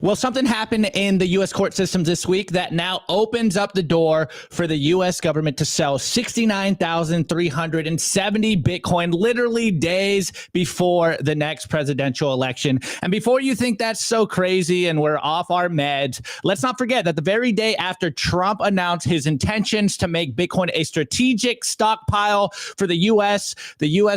Well, something happened in the U.S. court systems this week that now opens up the door for the U.S. government to sell 69,370 Bitcoin literally days before the next presidential election. And before you think that's so crazy and we're off our meds, let's not forget that the very day after Trump announced his intentions to make Bitcoin a strategic stockpile for the U.S.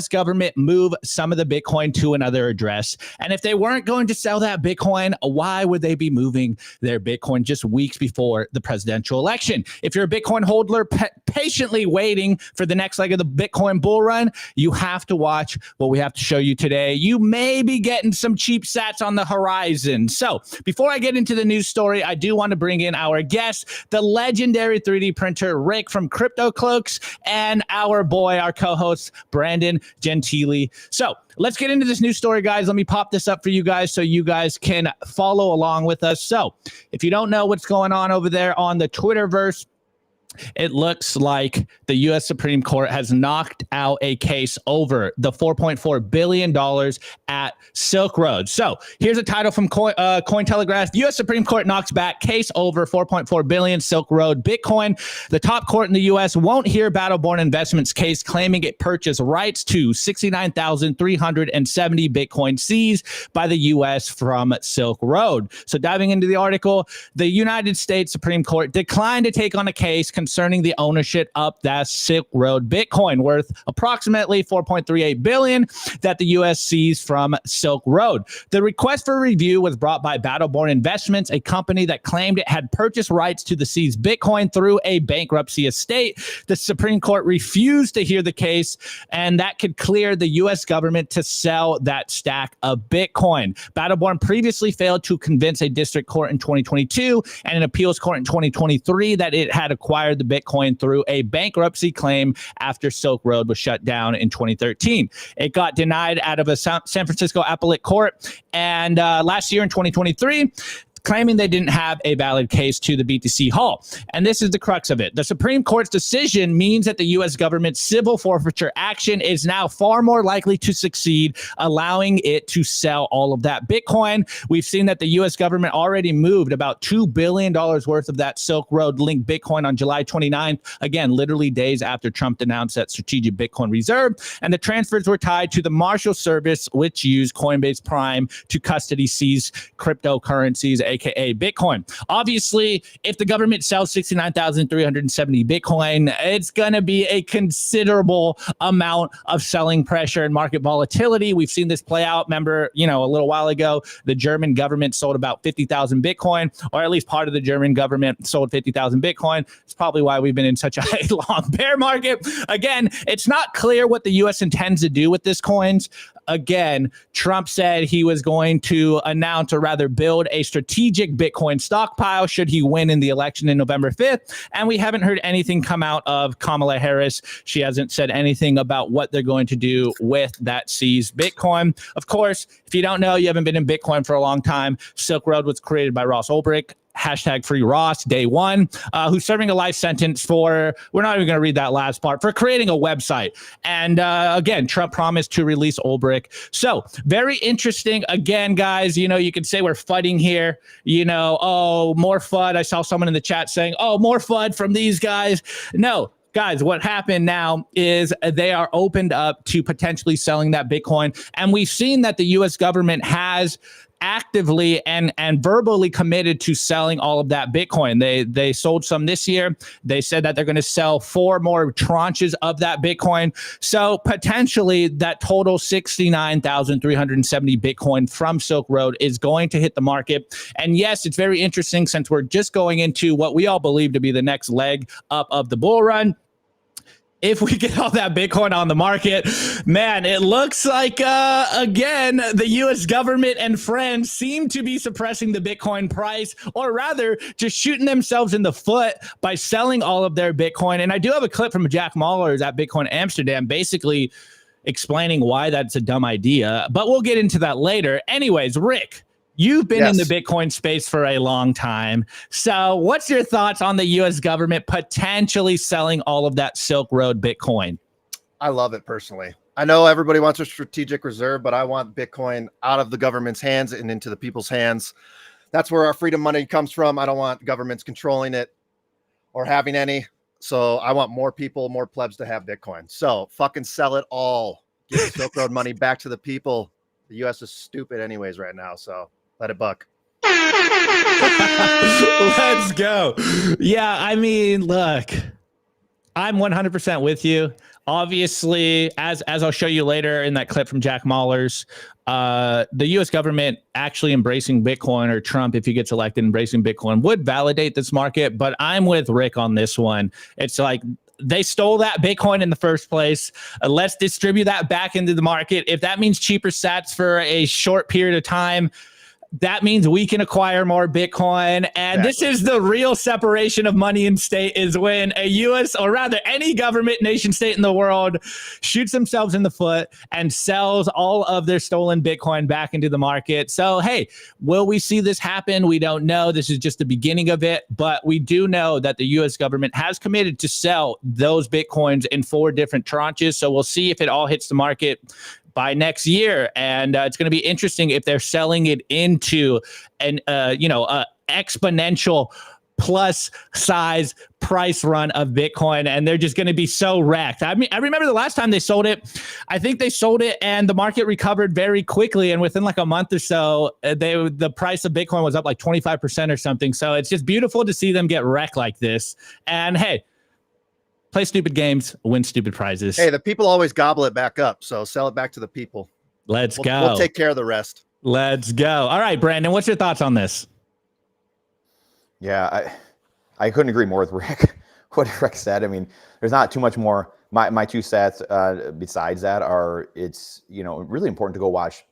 government moved some of the Bitcoin to another address. And if they weren't going to sell that Bitcoin, why would they be moving their Bitcoin just weeks before the presidential election? If you're a Bitcoin holder patiently waiting for the next leg of the Bitcoin bull run, you have to watch what we have to show you today. You may be getting some cheap sats on the horizon. So before I get into the news story, I do want to bring in our guest, the legendary 3D printer Rick from Crypto Cloaks, and our boy, our co-host, Brandon Gentili. So let's get into this news story, guys. Let me pop this up for you guys so you guys can follow along with us. So if you don't know what's going on over there on the Twitterverse, it looks like the U.S. Supreme Court has knocked out a case over the $4.4 billion at Silk Road. So here's a title from Cointelegraph. U.S. Supreme Court knocks back case over $4.4 billion Silk Road Bitcoin. The top court in the U.S. won't hear Battleborn Investments case claiming it purchased rights to 69,370 Bitcoin seized by the U.S. from Silk Road. So diving into the article, the United States Supreme Court declined to take on a case concerning the ownership of that Silk Road Bitcoin worth approximately $4.38 billion that the U.S. seized from Silk Road. The request for review was brought by Battleborn Investments, a company that claimed it had purchased rights to the seized Bitcoin through a bankruptcy estate. The Supreme Court refused to hear the case, and that could clear the U.S. government to sell that stack of Bitcoin. Battleborn previously failed to convince a district court in 2022 and an appeals court in 2023 that it had acquired the Bitcoin through a bankruptcy claim after Silk Road was shut down in 2013. It got denied out of a San Francisco appellate court, and last year in 2023, claiming they didn't have a valid case to the BTC Hall. And this is the crux of it. The Supreme Court's decision means that the U.S. government's civil forfeiture action is now far more likely to succeed, allowing it to sell all of that Bitcoin. We've seen that the U.S. government already moved about $2 billion worth of that Silk Road linked Bitcoin on July 29th, again, literally days after Trump announced that strategic Bitcoin reserve. And the transfers were tied to the Marshal Service, which used Coinbase Prime to custody seized cryptocurrencies, aka Bitcoin. Obviously, if the government sells 69,370 Bitcoin, it's going to be a considerable amount of selling pressure and market volatility. We've seen this play out. Remember, a little while ago, the German government sold about 50,000 Bitcoin, or at least part of the German government sold 50,000 Bitcoin. It's probably why we've been in such a long bear market. Again, it's not clear what the U.S. intends to do with this coins. Again, Trump said he was going to announce, or rather build, a strategic Bitcoin stockpile should he win in the election in November 5th. And we haven't heard anything come out of Kamala Harris. She hasn't said anything about what they're going to do with that seized Bitcoin. Of course, if you don't know, you haven't been in Bitcoin for a long time, Silk Road was created by Ross Ulbricht. Hashtag free Ross, day one, who's serving a life sentence for, we're not even going to read that last part, for creating a website. And again, Trump promised to release Ulbricht. So very interesting. Again, guys, you could say we're fighting here, oh, more FUD. I saw someone in the chat saying, oh, more FUD from these guys. No. Guys, what happened now is they are opened up to potentially selling that Bitcoin. And we've seen that the U.S. government has actively and verbally committed to selling all of that Bitcoin. They sold some this year. They said that they're going to sell 4 more tranches of that Bitcoin. So potentially that total 69,370 Bitcoin from Silk Road is going to hit the market. And yes, it's very interesting since we're just going into what we all believe to be the next leg up of the bull run. If we get all that Bitcoin on the market, man, it looks like, again, the U.S. government and friends seem to be suppressing the Bitcoin price, or rather just shooting themselves in the foot by selling all of their Bitcoin. And I do have a clip from Jack Mallers at Bitcoin Amsterdam, basically explaining why that's a dumb idea, but we'll get into that later. Anyways, Rick, you've been in the Bitcoin space for a long time. So what's your thoughts on the U.S. government potentially selling all of that Silk Road Bitcoin? I love it personally. I know everybody wants a strategic reserve, but I want Bitcoin out of the government's hands and into the people's hands. That's where our freedom money comes from. I don't want governments controlling it or having any. So I want more people, more plebs to have Bitcoin. So fucking sell it all. Give the Silk Road money back to the people. The U.S. is stupid anyways right now. So let it buck. Let's go. Yeah, I mean, look, I'm 100% with you. Obviously, as I'll show you later in that clip from Jack Mallers, the U.S. government actually embracing Bitcoin, or Trump, if he gets elected, embracing Bitcoin would validate this market. But I'm with Rick on this one. It's like they stole that Bitcoin in the first place. Let's distribute that back into the market. If that means cheaper sats for a short period of time, that means we can acquire more Bitcoin. And This is the real separation of money and state, is when a U.S. or rather any government, nation, state in the world shoots themselves in the foot and sells all of their stolen Bitcoin back into the market. So, hey, will we see this happen? We don't know. This is just the beginning of it. But we do know that the U.S. government has committed to sell those Bitcoins in 4 different tranches. So we'll see if it all hits the market by next year. And it's going to be interesting if they're selling it into an exponential plus size price run of Bitcoin, and they're just going to be so wrecked. I mean, I remember the last time they sold it, I think they sold it and the market recovered very quickly, and within like a month or so, the price of Bitcoin was up like 25% or something. So it's just beautiful to see them get wrecked like this. And hey, play stupid games, win stupid prizes. Hey, the people always gobble it back up, so sell it back to the people. Let's go. We'll take care of the rest. Let's go. All right, Brandon, what's your thoughts on this? Yeah, I couldn't agree more with Rick. What Rick said. I mean, there's not too much more. My 2 sets besides that are, it's really important to go watch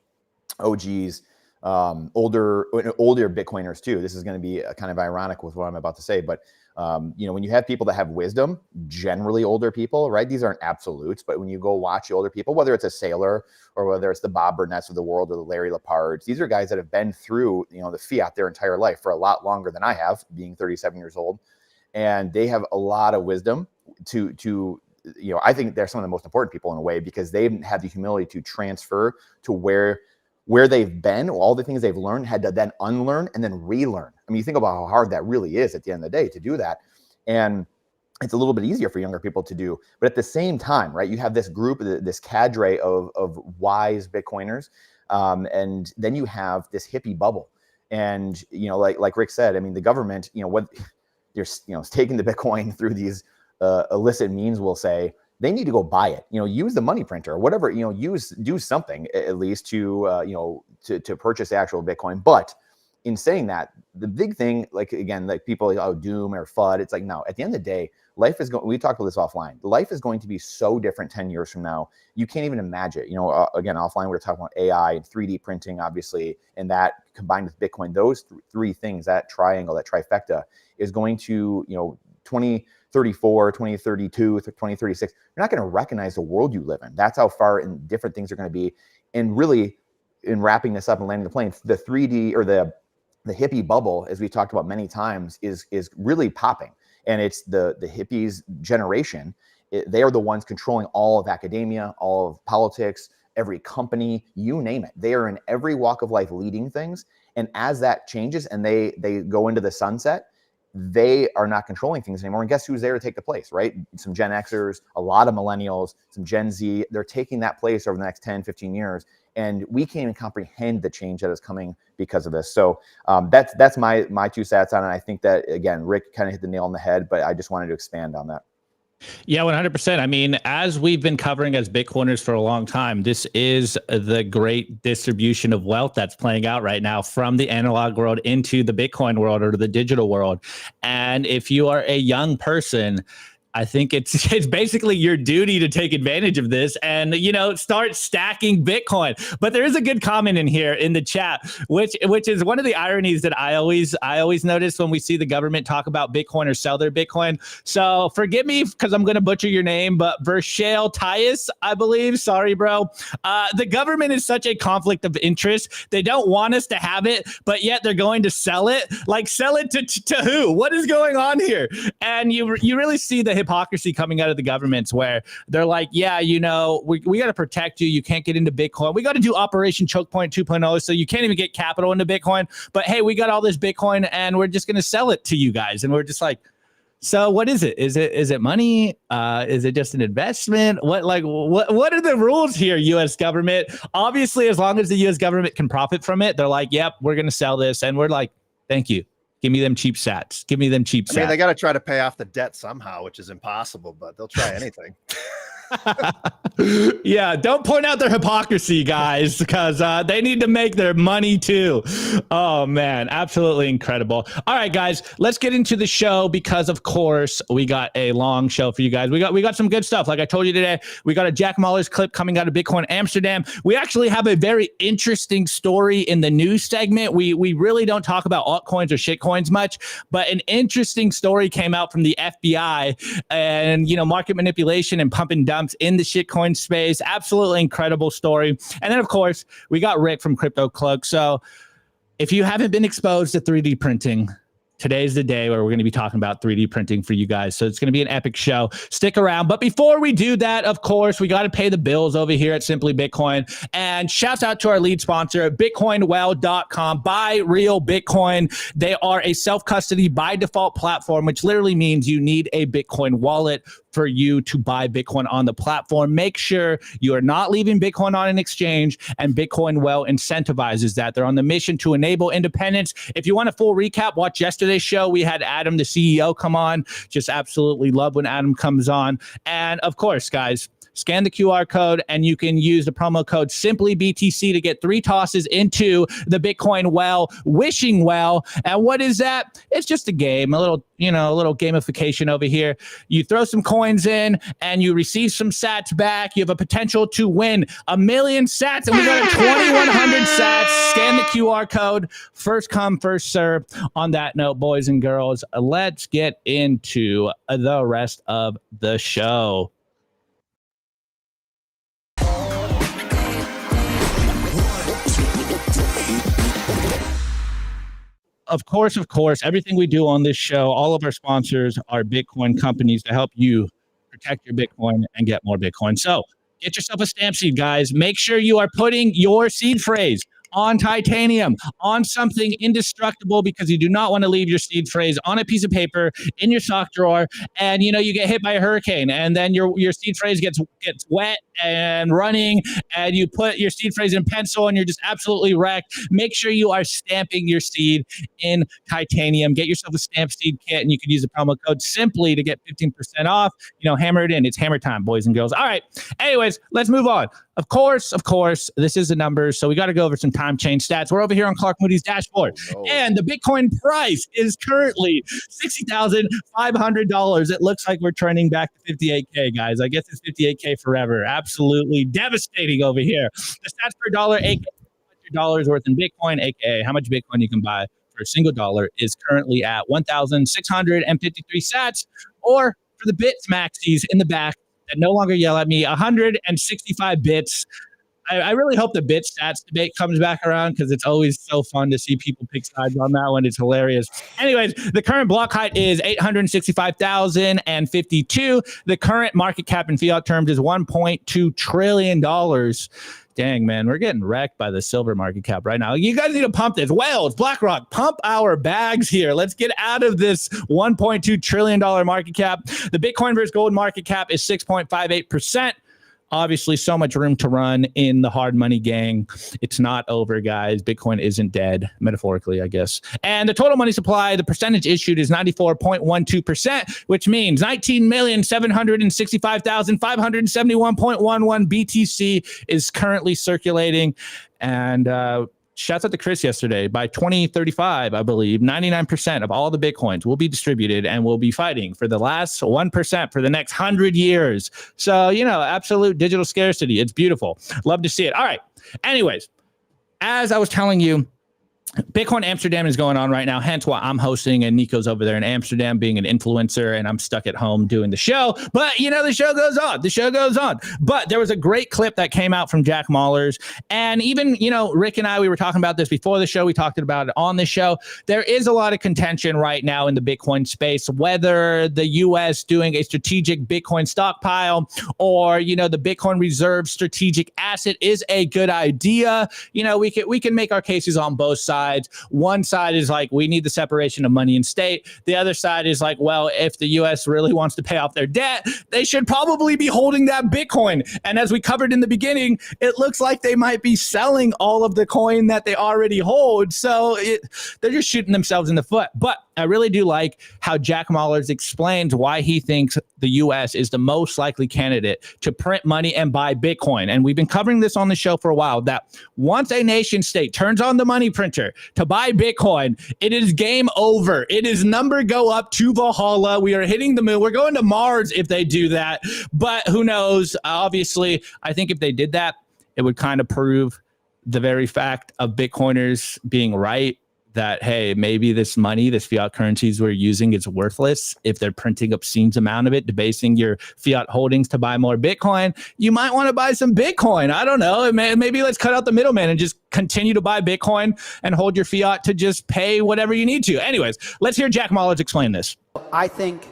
OGs, older Bitcoiners too. This is going to be kind of ironic with what I'm about to say, but when you have people that have wisdom, generally older people, right? These aren't absolutes, but when you go watch the older people, whether it's a Sailor or whether it's the Bob Burnett's of the world or the Larry Lepards, these are guys that have been through, the fiat their entire life for a lot longer than I have, being 37 years old. And they have a lot of wisdom to I think they're some of the most important people in a way, because they've had the humility to transfer to where they've been, all the things they've learned, had to then unlearn and then relearn. I mean, you think about how hard that really is at the end of the day to do that. And it's a little bit easier for younger people to do. But at the same time, right, you have this group, this cadre of wise Bitcoiners. And then you have this hippie bubble. And, like Rick said, I mean, the government, what you're, taking the Bitcoin through these illicit means, will say, they need to go buy it, use the money printer or whatever, do something at least to purchase actual Bitcoin. But in saying that, the big thing, like people, doom or FUD, it's like, no, at the end of the day, life is going, we talked about this offline. Life is going to be so different 10 years from now. You can't even imagine, again, offline, we're talking about AI and 3D printing, obviously, and that combined with Bitcoin, those 3 things, that triangle, that trifecta is going to, 2034, 2032, 2036, you're not going to recognize the world you live in. That's how far and different things are going to be. And really, in wrapping this up and landing the plane, the 3D or the hippie bubble, as we talked about many times, is really popping. And it's the hippies generation. They are the ones controlling all of academia, all of politics, every company, you name it. They are in every walk of life leading things. And as that changes and they go into the sunset, they are not controlling things anymore. And guess who's there to take the place, right? Some Gen Xers, a lot of millennials, some Gen Z, they're taking that place over the next 10, 15 years. And we can't even comprehend the change that is coming because of this. So that's my 2 sats on it. I think that, again, Rick kind of hit the nail on the head, but I just wanted to expand on that. Yeah, 100%. I mean, as we've been covering as Bitcoiners for a long time, this is the great distribution of wealth that's playing out right now from the analog world into the Bitcoin world or the digital world. And if you are a young person, I think it's basically your duty to take advantage of this and, start stacking Bitcoin. But there is a good comment in here in the chat, which is one of the ironies that I always notice when we see the government talk about Bitcoin or sell their Bitcoin. So forgive me because I'm going to butcher your name, but Vershale Tyus, I believe. Sorry, bro. The government is such a conflict of interest. They don't want us to have it, but yet they're going to sell it. Like, sell it to who? What is going on here? And you really see the hypocrisy coming out of the governments where they're like, yeah, you know, we got to protect you. You can't get into Bitcoin. We got to do Operation Choke Point 2.0. So you can't even get capital into Bitcoin. But hey, we got all this Bitcoin and we're just going to sell it to you guys. And we're just like, so what is it? Is it money? Is it just an investment? What are the rules here, U.S. government? Obviously, as long as the U.S. government can profit from it, they're like, yep, we're going to sell this. And we're like, thank you. Give me them cheap sats. Give me them cheap sats. I mean, they got to try to pay off the debt somehow, which is impossible, but they'll try anything. Yeah, don't point out their hypocrisy, guys, because they need to make their money too. Oh man, absolutely incredible. All right, guys, let's get into the show because, of course, we got a long show for you guys. We got some good stuff. Like I told you today, we got a Jack Mallers clip coming out of Bitcoin Amsterdam. We actually have a very interesting story in the news segment. We really don't talk about altcoins or shitcoins much, but an interesting story came out from the FBI and market manipulation and pump and dump in the shitcoin space. Absolutely incredible story. And then, of course, we got Rick from Crypto Cloaks. So if you haven't been exposed to 3D printing, today's the day where we're going to be talking about 3D printing for you guys. So it's going to be an epic show. Stick around. But before we do that, of course, we got to pay the bills over here at Simply Bitcoin. And shouts out to our lead sponsor, bitcoinwell.com. Buy real Bitcoin. They are a self-custody by default platform, which literally means you need a Bitcoin wallet for you to buy Bitcoin on the platform. Make sure you are not leaving Bitcoin on an exchange, and Bitcoin Well incentivizes that. They're on the mission to enable independence. If you want a full recap, watch yesterday's show. We had Adam, the CEO, come on. Just absolutely love when Adam comes on. And of course, guys, scan the QR code and you can use the promo code SimplyBTC to get 3 tosses into the Bitcoin Well wishing well. And what is that? It's just a game, a little gamification over here. You throw some coins in and you receive some sats back. You have a potential to win 1 million sats, and we got a 2,100 sats. Scan the QR code. First come, first serve. On that note, boys and girls, let's get into the rest of the show. Of course, everything we do on this show, all of our sponsors are Bitcoin companies to help you protect your Bitcoin and get more Bitcoin. So get yourself a stamp seed, guys. Make sure you are putting your seed phrase on titanium, on something indestructible, because you do not want to leave your seed phrase on a piece of paper in your sock drawer and you get hit by a hurricane and then your seed phrase gets wet and running and you put your seed phrase in pencil and you're just absolutely wrecked. Make sure you are stamping your seed in titanium. Get yourself a stamp seed kit and you can use the promo code SIMPLY to get 15% off. Hammer it in. It's hammer time, boys and girls. All right. Anyways, let's move on. Of course, this is the numbers. So we got to go over some time chain stats. We're over here on Clark Moody's dashboard. Oh, no. And the Bitcoin price is currently $60,500. It looks like we're trending back to 58K, guys. I guess it's 58K forever. Absolutely devastating over here. The stats per dollar, aka $100 worth in Bitcoin, aka how much Bitcoin you can buy for a single dollar, is currently at 1,653 sats, or for the bits maxis in the back that no longer yell at me, 165 bits. I really hope the bit stats debate comes back around because it's always so fun to see people pick sides on that one. It's hilarious. Anyways, the current block height is 865,052. The current market cap in fiat terms is $1.2 trillion. Dang, man, we're getting wrecked by the silver market cap right now. You guys need to pump this. Whales, BlackRock, pump our bags here. Let's get out of this $1.2 trillion market cap. The Bitcoin versus gold market cap is 6.58%. Obviously, so much room to run in the hard money gang. It's not over, guys. Bitcoin isn't dead, metaphorically, I guess. And the total money supply, the percentage issued is 94.12%, which means 19,765,571.11 BTC is currently circulating. And shouts out to Chris yesterday. By 2035, I believe, 99% of all the Bitcoins will be distributed and will be fighting for the last 1% for the next 100 years. So, absolute digital scarcity. It's beautiful. Love to see it. All right. Anyways, as I was telling you, Bitcoin Amsterdam is going on right now, hence why I'm hosting and Nico's over there in Amsterdam being an influencer and I'm stuck at home doing the show. But, you know, the show goes on. The show goes on. But there was a great clip that came out from Jack Mallers. And even, you know, Rick and I, we were talking about this before the show. We talked about it on the show. There is a lot of contention right now in the Bitcoin space, whether the U.S. doing a strategic Bitcoin stockpile or, you know, the Bitcoin reserve strategic asset is a good idea. You know, we can make our cases on both sides. One side is like, we need the separation of money and state. The other side is like, well, if the U.S. really wants to pay off their debt, they should probably be holding that Bitcoin. And as we covered in the beginning, it looks like they might be selling all of the coin that they already hold. So they're just shooting themselves in the foot. But I really do like how Jack Mallers explains why he thinks the U.S. is the most likely candidate to print money and buy Bitcoin. And we've been covering this on the show for a while, that once a nation state turns on the money printer to buy Bitcoin, it is game over. It is number go up to Valhalla. We are hitting the moon. We're going to Mars if they do that. But who knows? Obviously, I think if they did that, it would kind of prove the very fact of Bitcoiners being right, that, hey, maybe this money, this fiat currencies we're using is worthless. If they're printing obscene amount of it, debasing your fiat holdings to buy more Bitcoin, you might want to buy some Bitcoin. I don't know. Maybe let's cut out the middleman and just continue to buy Bitcoin and hold your fiat to just pay whatever you need to. Anyways, let's hear Jack Mallers explain this. I think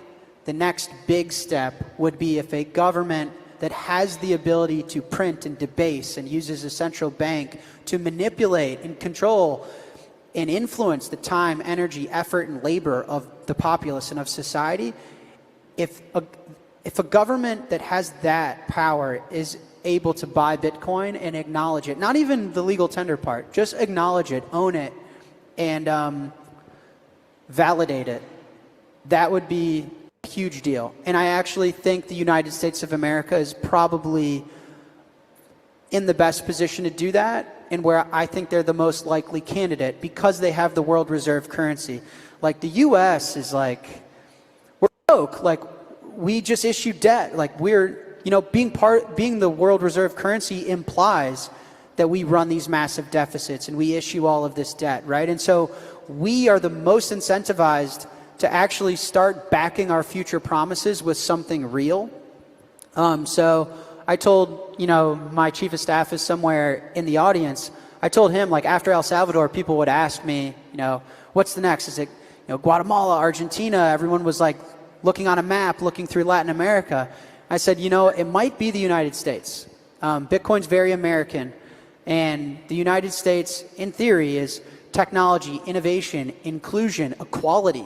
the next big step would be if a government that has the ability to print and debase and uses a central bank to manipulate and control and influence the time, energy, effort, and labor of the populace and of society, if a government that has that power is able to buy Bitcoin and acknowledge it, not even the legal tender part, just acknowledge it, own it, and validate it, that would be a huge deal. And I actually think the United States of America is probably in the best position to do that, and where I think they're the most likely candidate because they have the world reserve currency. Like the US is like, we're broke, like we just issued debt. Like we're, you know, being the world reserve currency implies that we run these massive deficits and we issue all of this debt, right? And so we are the most incentivized to actually start backing our future promises with something real. So I told, you know, my chief of staff is somewhere in the audience. I told him, like, after El Salvador, people would ask me, you know, what's the next? Is it, you know, Guatemala, Argentina? Everyone was like looking on a map, looking through Latin America. I said, you know, it might be the United States. Bitcoin's very American. And the United States, in theory, is technology, innovation, inclusion, equality.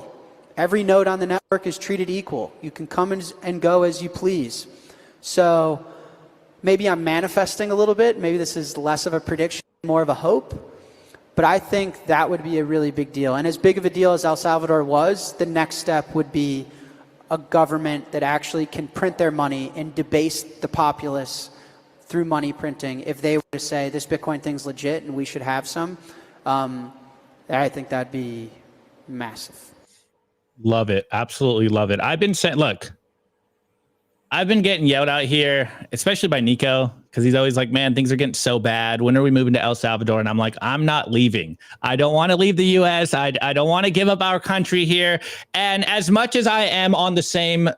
Every node on the network is treated equal. You can come and go as you please. So maybe I'm manifesting a little bit. Maybe this is less of a prediction, more of a hope. But I think that would be a really big deal. And as big of a deal as El Salvador was, the next step would be a government that actually can print their money and debase the populace through money printing. If they were to say, this Bitcoin thing's legit and we should have some, I think that'd be massive. Love it. Absolutely love it. I've been saying, look, I've been getting yelled out here, especially by Nico, because he's always like, man, things are getting so bad. When are we moving to El Salvador? And I'm like, I'm not leaving. I don't want to leave the U.S. I don't want to give up our country here. And as much as I am on the same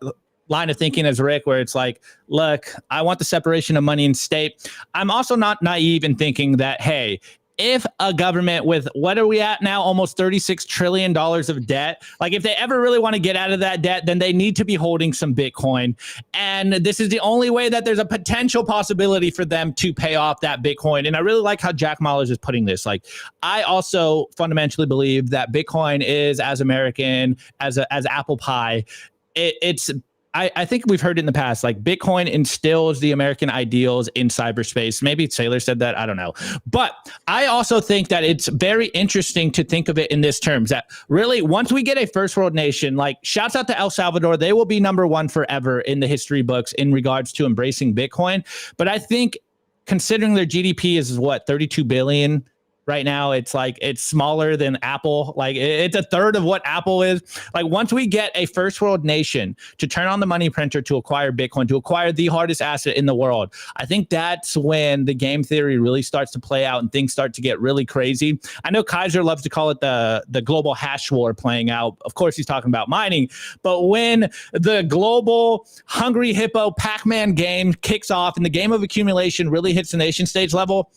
line of thinking as Rick, where it's like, look, I want the separation of money and state, I'm also not naive in thinking that, hey, if a government with, what are we at now, almost $36 trillion of debt, like if they ever really want to get out of that debt, then they need to be holding some Bitcoin. And this is the only way that there's a potential possibility for them to pay off that Bitcoin. And I really like how Jack Mallers is putting this. Like, I also fundamentally believe that Bitcoin is as American as apple pie. I think we've heard it in the past, like Bitcoin instills the American ideals in cyberspace. Maybe Saylor said that, I don't know. But I also think that it's very interesting to think of it in this terms, that really once we get a first world nation, like shouts out to El Salvador, they will be number one forever in the history books in regards to embracing Bitcoin. But I think considering their GDP is what, 32 billion, right now. It's like it's smaller than Apple. Like it's a third of what Apple is. Like once we get a first world nation to turn on the money printer to acquire Bitcoin, to acquire the hardest asset in the world, I think that's when the game theory really starts to play out and things start to get really crazy. I know Kaiser loves to call it the global hash war playing out. Of course, he's talking about mining, but when the global hungry hippo Pac-Man game kicks off and the game of accumulation really hits the nation stage level,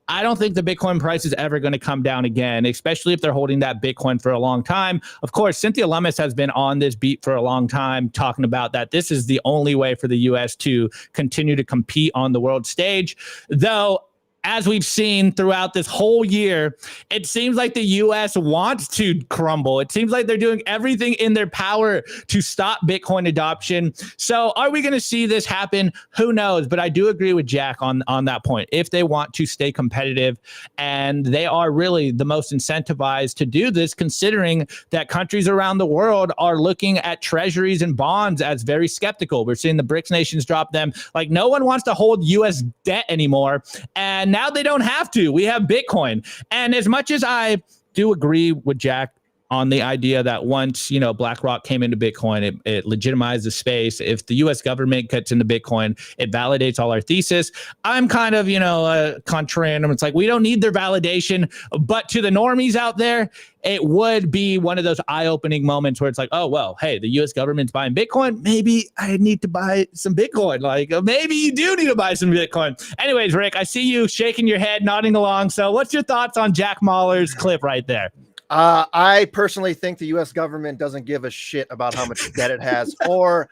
I don't think the Bitcoin price is ever going to come down again, especially if they're holding that Bitcoin for a long time. Of course, Cynthia Lummis has been on this beat for a long time, talking about that this is the only way for the U.S. to continue to compete on the world stage. Though, as we've seen throughout this whole year, it seems like the U.S. wants to crumble. It seems like they're doing everything in their power to stop Bitcoin adoption. So are we going to see this happen? Who knows? But I do agree with Jack on that point. If they want to stay competitive, and they are really the most incentivized to do this, considering that countries around the world are looking at treasuries and bonds as very skeptical. We're seeing the BRICS nations drop them. Like no one wants to hold U.S. debt anymore. And now they don't have to. We have Bitcoin. And as much as I do agree with Jack on the idea that once, BlackRock came into Bitcoin, it legitimized the space. If the U.S. government gets into Bitcoin, it validates all our thesis. I'm kind of, contrarian. It's like we don't need their validation. But to the normies out there, it would be one of those eye-opening moments where it's like, oh, well, hey, the U.S. government's buying Bitcoin. Maybe I need to buy some Bitcoin. Like maybe you do need to buy some Bitcoin. Anyways, Rick, I see you shaking your head, nodding along. So what's your thoughts on Jack Mallers' clip right there? I personally think the U.S. government doesn't give a shit about how much debt it has or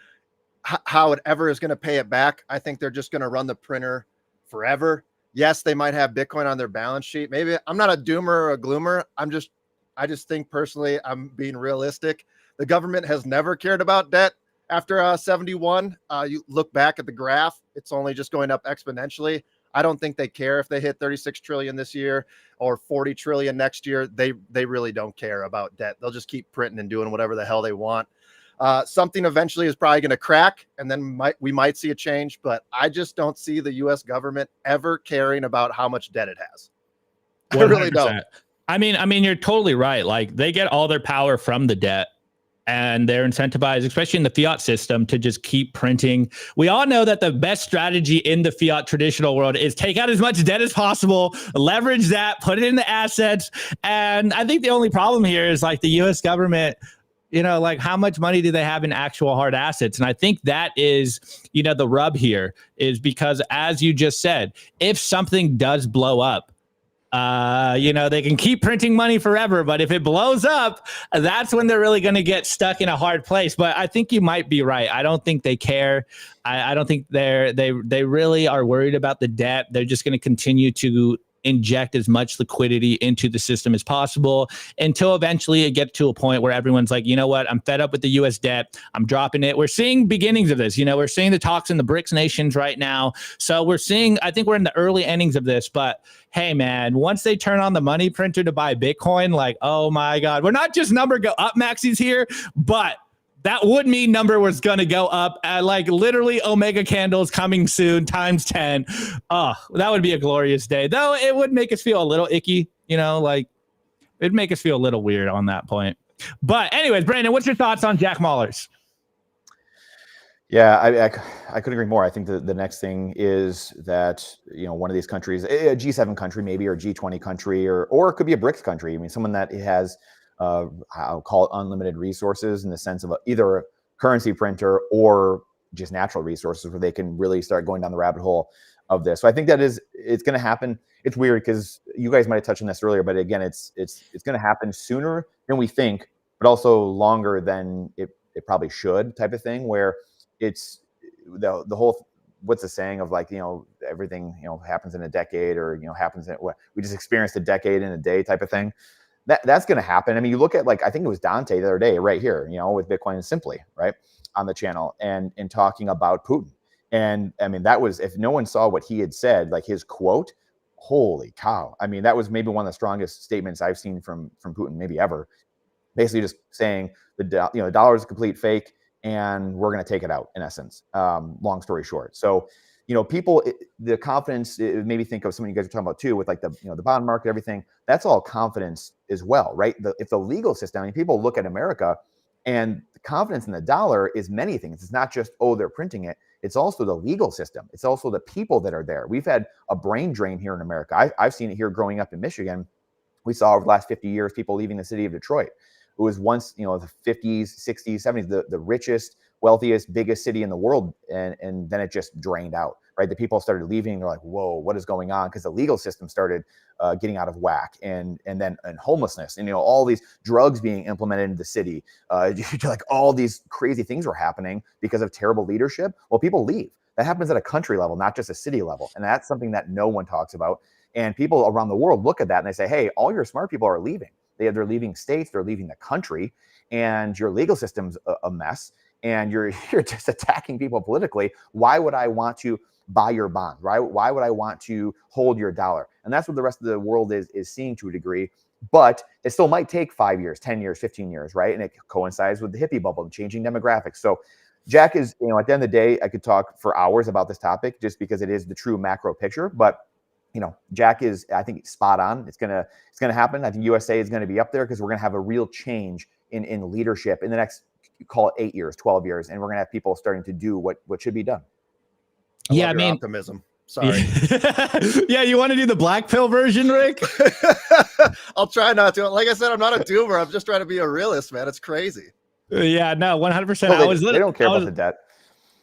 how it ever is going to pay it back. I think they're just going to run the printer forever. Yes, they might have Bitcoin on their balance sheet. Maybe I'm not a doomer or a gloomer. I just think personally, I'm being realistic. The government has never cared about debt after 71. You look back at the graph, it's only just going up exponentially. I don't think they care if they hit 36 trillion this year or 40 trillion next year. They really don't care about debt. They'll just keep printing and doing whatever the hell they want. Something eventually is probably going to crack, and then we might see a change. But I just don't see the U.S. government ever caring about how much debt it has. 100%. I really don't. I mean, you're totally right. Like they get all their power from the debt. And they're incentivized, especially in the fiat system, to just keep printing. We all know that the best strategy in the fiat traditional world is take out as much debt as possible, leverage that, put it into assets. And I think the only problem here is like the U.S. government, like how much money do they have in actual hard assets? And I think that is, the rub here is because, as you just said, if something does blow up, they can keep printing money forever, but if it blows up, that's when they're really going to get stuck in a hard place. But I think you might be right. I don't think they care. I don't think they really are worried about the debt. They're just going to continue to inject as much liquidity into the system as possible until eventually it gets to a point where everyone's like, you know what, I'm fed up with the US debt. I'm dropping it. We're seeing beginnings of this. We're seeing the talks in the BRICS nations right now. So I think we're in the early innings of this, but hey man, once they turn on the money printer to buy Bitcoin, like, oh my God, we're not just number go up maxis here, but that would mean number was going to go up at like literally Omega candles coming soon times 10. Oh, that would be a glorious day. Though it would make us feel a little icky, like it'd make us feel a little weird on that point. But anyways, Brandon, what's your thoughts on Jack Mallers? Yeah, I couldn't agree more. I think the next thing is that, one of these countries, a G7 country maybe, or G20 country, or it could be a BRICS country. I mean, someone that has I'll call it unlimited resources in the sense of either a currency printer or just natural resources where they can really start going down the rabbit hole of this. So I think it's going to happen. It's weird because you guys might have touched on this earlier, but again, it's going to happen sooner than we think, but also longer than it probably should, type of thing, where it's the whole, what's the saying of like, everything, happens in a decade, or, happens in what we just experienced a decade in a day type of thing. That's going to happen. I mean, you look at, like, I think it was Dante the other day right here, with Bitcoin and Simply, right, on the channel, and talking about Putin. And I mean, that was, if no one saw what he had said, like his quote, holy cow. I mean, that was maybe one of the strongest statements I've seen from Putin, maybe ever. Basically just saying the dollar is a complete fake and we're going to take it out, in essence. Long story short. So people, the confidence, it made me think of something you guys are talking about too, with like the bond market, everything. That's all confidence as well, right? If the legal system, I mean, people look at America, and the confidence in the dollar is many things. It's not just, oh, they're printing it. It's also the legal system. It's also the people that are there. We've had a brain drain here in America. I've seen it here growing up in Michigan. We saw over the last 50 years, people leaving the city of Detroit. It was once, the 50s, 60s, 70s, the richest, wealthiest, biggest city in the world. And then it just drained out, right? The people started leaving. They're like, whoa, what is going on? Because the legal system started getting out of whack, and homelessness, and all these drugs being implemented into the city. Like all these crazy things were happening because of terrible leadership. Well, people leave. That happens at a country level, not just a city level. And that's something that no one talks about. And people around the world look at that and they say, hey, all your smart people are leaving. They're leaving states, they're leaving the country, and your legal system's a mess, and you're just attacking people politically. Why would I want to buy your bond? Right? Why would I want to hold your dollar? And that's what the rest of the world is seeing to a degree. But it still might take 5 years, 10 years, 15 years, right? And it coincides with the hippie bubble, changing demographics. So Jack is, at the end of the day, I could talk for hours about this topic just because it is the true macro picture. But Jack is, I think, spot on. It's gonna happen. I think USA is gonna be up there because we're gonna have a real change in leadership in the next, call it 8 years, 12 years, and we're gonna have people starting to do what should be done. I mean, optimism. Sorry. Yeah, you want to do the black pill version, Rick? I'll try not to. Like I said, I'm not a doomer. I'm just trying to be a realist, man. It's crazy. Yeah, no, 100%. They don't care about the debt.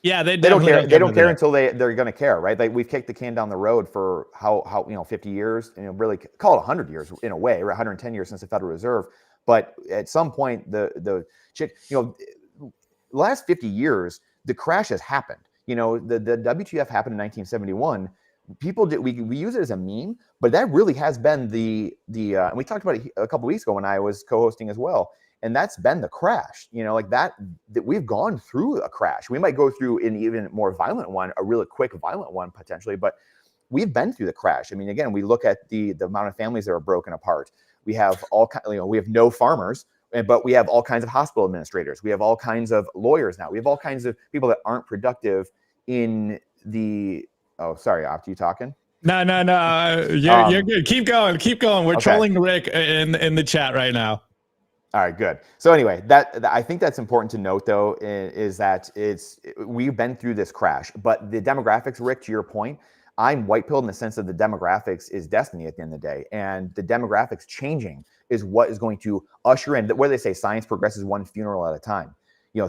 Yeah, they don't care. They don't care until they're going to care, right? Like we've kicked the can down the road for how 50 years, really call it 100 years in a way, or 110 years since the Federal Reserve. But at some point, the last 50 years, the crash has happened. The WTF happened in 1971. People did we use it as a meme, but that really has been the and we talked about it a couple of weeks ago when I was co-hosting as well. And that's been the crash, like that we've gone through a crash. We might go through an even more violent one, a really quick violent one potentially, but we've been through the crash. I mean, again, we look at the amount of families that are broken apart. We have we have no farmers, but we have all kinds of hospital administrators. We have all kinds of lawyers now. We have all kinds of people that aren't productive in the. Oh, sorry, after you talking? No. You're good. Keep going. We're trolling Rick in the chat right now. All right, good. So anyway, that I think that's important to note, though, is that we've been through this crash, but the demographics, Rick, to your point, I'm white-pilled in the sense that the demographics is destiny at the end of the day, and the demographics changing is what is going to usher in, where they say science progresses one funeral at a time.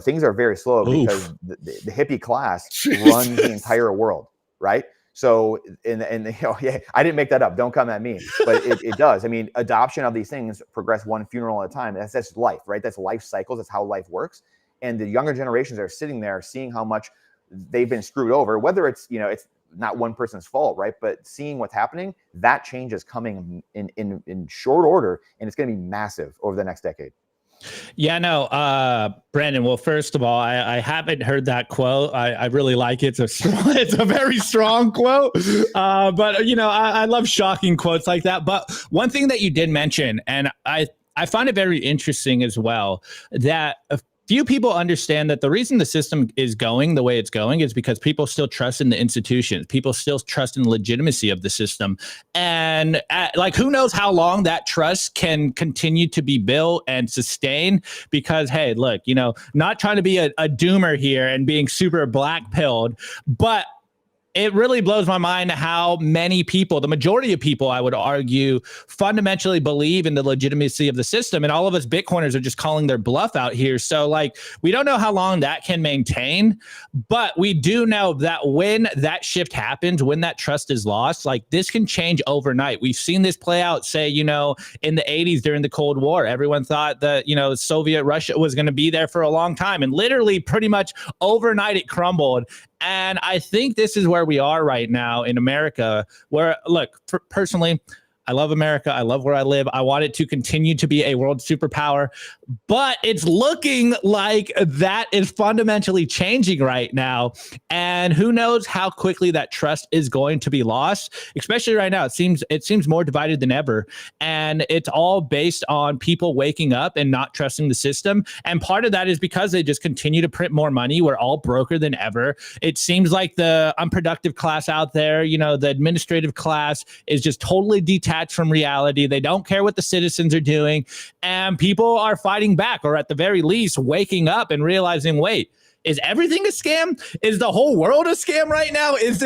Things are very slow because the hippie class runs the entire world, right? So, I didn't make that up. Don't come at me, but it does. I mean, adoption of these things progress one funeral at a time. That's life, right? That's life cycles. That's how life works. And the younger generations are sitting there seeing how much they've been screwed over, whether it's, it's not one person's fault, right? But seeing what's happening, that change is coming in short order, and it's going to be massive over the next decade. Yeah, no, Brandon. Well, first of all, I haven't heard that quote. I really like it. It's a very strong quote. But I love shocking quotes like that. But one thing that you did mention, and I find it very interesting as well, that few people understand that the reason the system is going the way it's going is because people still trust in the institutions. People still trust in the legitimacy of the system. And who knows how long that trust can continue to be built and sustained, because, hey, look, not trying to be a doomer here and being super black pilled, but it really blows my mind how many people, the majority of people, I would argue, fundamentally believe in the legitimacy of the system. And all of us Bitcoiners are just calling their bluff out here. So we don't know how long that can maintain, but we do know that when that shift happens, when that trust is lost, this can change overnight. We've seen this play out, say, in the 80s during the Cold War. Everyone thought that, Soviet Russia was going to be there for a long time. And literally pretty much overnight it crumbled. And I think this is where we are right now in America, where, look, personally, I love America. I love where I live. I want it to continue to be a world superpower, but it's looking like that is fundamentally changing right now. And who knows how quickly that trust is going to be lost, especially right now. It seems more divided than ever. And it's all based on people waking up and not trusting the system. And part of that is because they just continue to print more money. We're all broker than ever. It seems like the unproductive class out there, the administrative class is just totally detached from reality. They don't care what the citizens are doing, and people are fighting back, or at the very least waking up and realizing, wait, is everything a scam? Is the whole world a scam right now? Is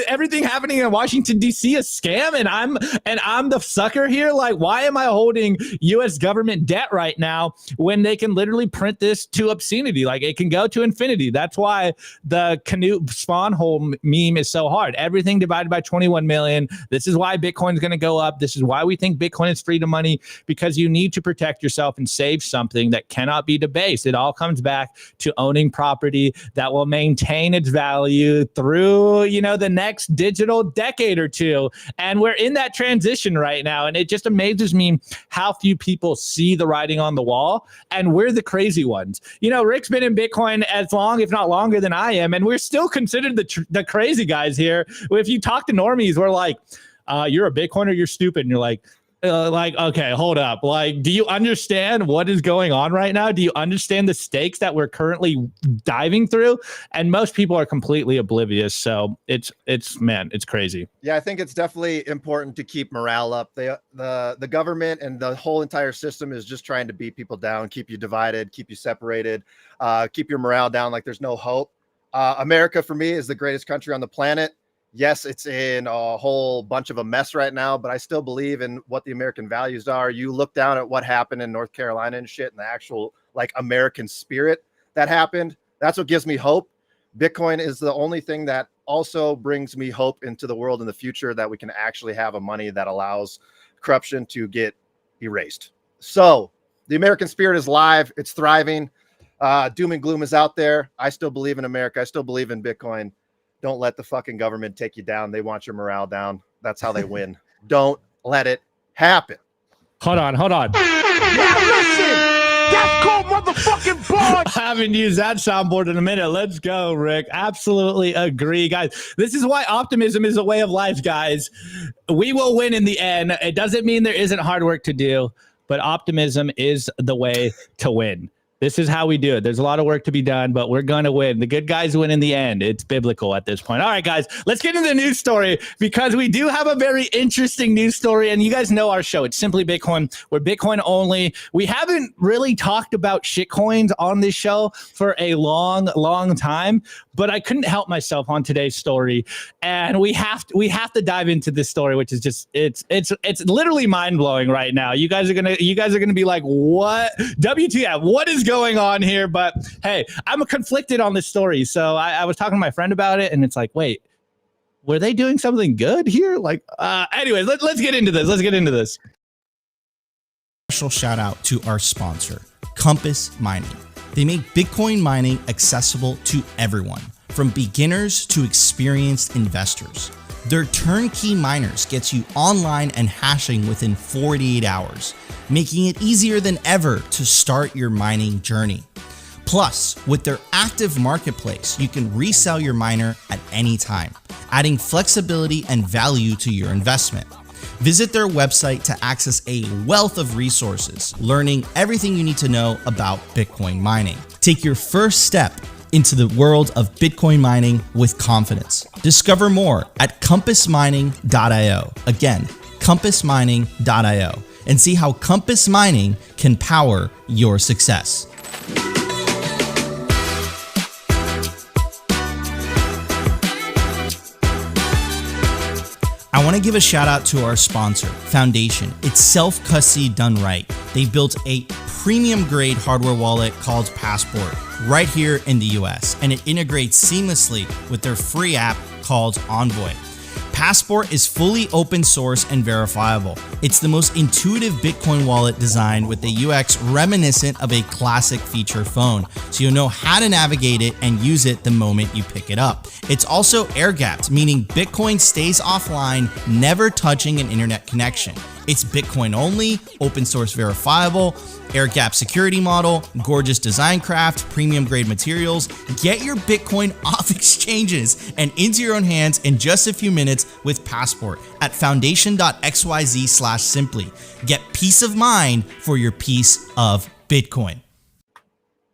everything happening in Washington D.C. a scam? And I'm the sucker here. Like, why am I holding U.S. government debt right now when they can literally print this to obscenity? Like, it can go to infinity. That's why the Canute spawn hole meme is so hard. Everything divided by 21 million. This is why Bitcoin is going to go up. This is why we think Bitcoin is freedom money, because you need to protect yourself and save something that cannot be debased. It all comes back to owning property that will maintain its value through, the next digital decade or two. And we're in that transition right now. And it just amazes me how few people see the writing on the wall. And we're the crazy ones. Rick's been in Bitcoin as long, if not longer than I am. And we're still considered the crazy guys here. If you talk to normies, we're like, you're a Bitcoiner, you're stupid. And you're like, okay, hold up. Like, do you understand what is going on right now? Do you understand the stakes that we're currently diving through? And most people are completely oblivious. So it's crazy. Yeah, I think it's definitely important to keep morale up. The government and the whole entire system is just trying to beat people down, keep you divided, keep you separated, keep your morale down like there's no hope. America, for me, is the greatest country on the planet. Yes, it's in a whole bunch of a mess right now, but I still believe in what the American values are. You look down at what happened in North Carolina and shit, and the actual American spirit that happened. That's what gives me hope. Bitcoin is the only thing that also brings me hope into the world in the future, that we can actually have a money that allows corruption to get erased. So the American spirit is live. It's thriving. Doom and gloom is out there. I still believe in America. I still believe in Bitcoin. Don't let the fucking government take you down. They want your morale down. That's how they win. Don't let it happen. Hold on. Yeah, listen. That's called motherfucking bars. I haven't used that soundboard in a minute. Let's go, Rick. Absolutely agree, guys. This is why optimism is a way of life, guys. We will win in the end. It doesn't mean there isn't hard work to do, but optimism is the way to win. This is how we do it. There's a lot of work to be done, but we're going to win. The good guys win in the end. It's biblical at this point. All right, guys, let's get into the news story, because we do have a very interesting news story. And you guys know our show. It's Simply Bitcoin. We're Bitcoin only. We haven't really talked about shitcoins on this show for a long, long time, but I couldn't help myself on today's story. And we have to dive into this story, which is just, it's literally mind blowing right now. You guys are going to be like, what? WTF? What is going on here? But hey, I'm conflicted on this story. So I was talking to my friend about it, and it's like, wait, were they doing something good here? Anyways, let's get into this. Special shout out to our sponsor, Compass Mining. They make Bitcoin mining accessible to everyone, from beginners to experienced investors. Their turnkey miners gets you online and hashing within 48 hours, making it easier than ever to start your mining journey. Plus, with their active marketplace, you can resell your miner at any time, adding flexibility and value to your investment. Visit their website to access a wealth of resources, learning everything you need to know about Bitcoin mining. Take your first step into the world of Bitcoin mining with confidence. Discover more at compassmining.io. Again, compassmining.io, and see how Compass Mining can power your success. I want to give a shout out to our sponsor, Foundation. It's self-custody done right. They built a premium grade hardware wallet called Passport right here in the US, and it integrates seamlessly with their free app called Envoy. Passport is fully open source and verifiable. It's the most intuitive Bitcoin wallet designed with a UX reminiscent of a classic feature phone, so you'll know how to navigate it and use it the moment you pick it up. It's also air-gapped, meaning Bitcoin stays offline, never touching an internet connection. It's Bitcoin only, open source verifiable, air-gap security model, gorgeous design craft, premium grade materials. Get your Bitcoin off exchanges and into your own hands in just a few minutes with Passport at foundation.xyz/simply. Get peace of mind for your piece of Bitcoin.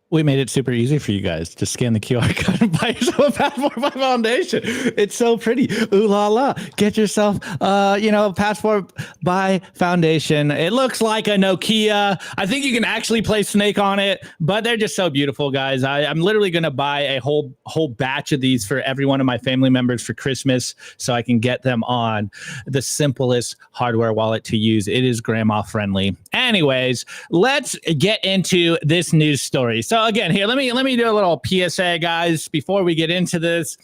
We made it super easy for you guys to scan the QR code and buy yourself a Passport by Foundation. It's so pretty. Ooh la la. Get yourself, Passport by Foundation. It looks like a Nokia. I think you can actually play Snake on it, but they're just so beautiful, guys. I'm literally going to buy a whole batch of these for every one of my family members for Christmas so I can get them on the simplest hardware wallet to use. It is grandma friendly. Anyways, let's get into this news story. So again, here, let me do a little PSA, guys, before we get into this.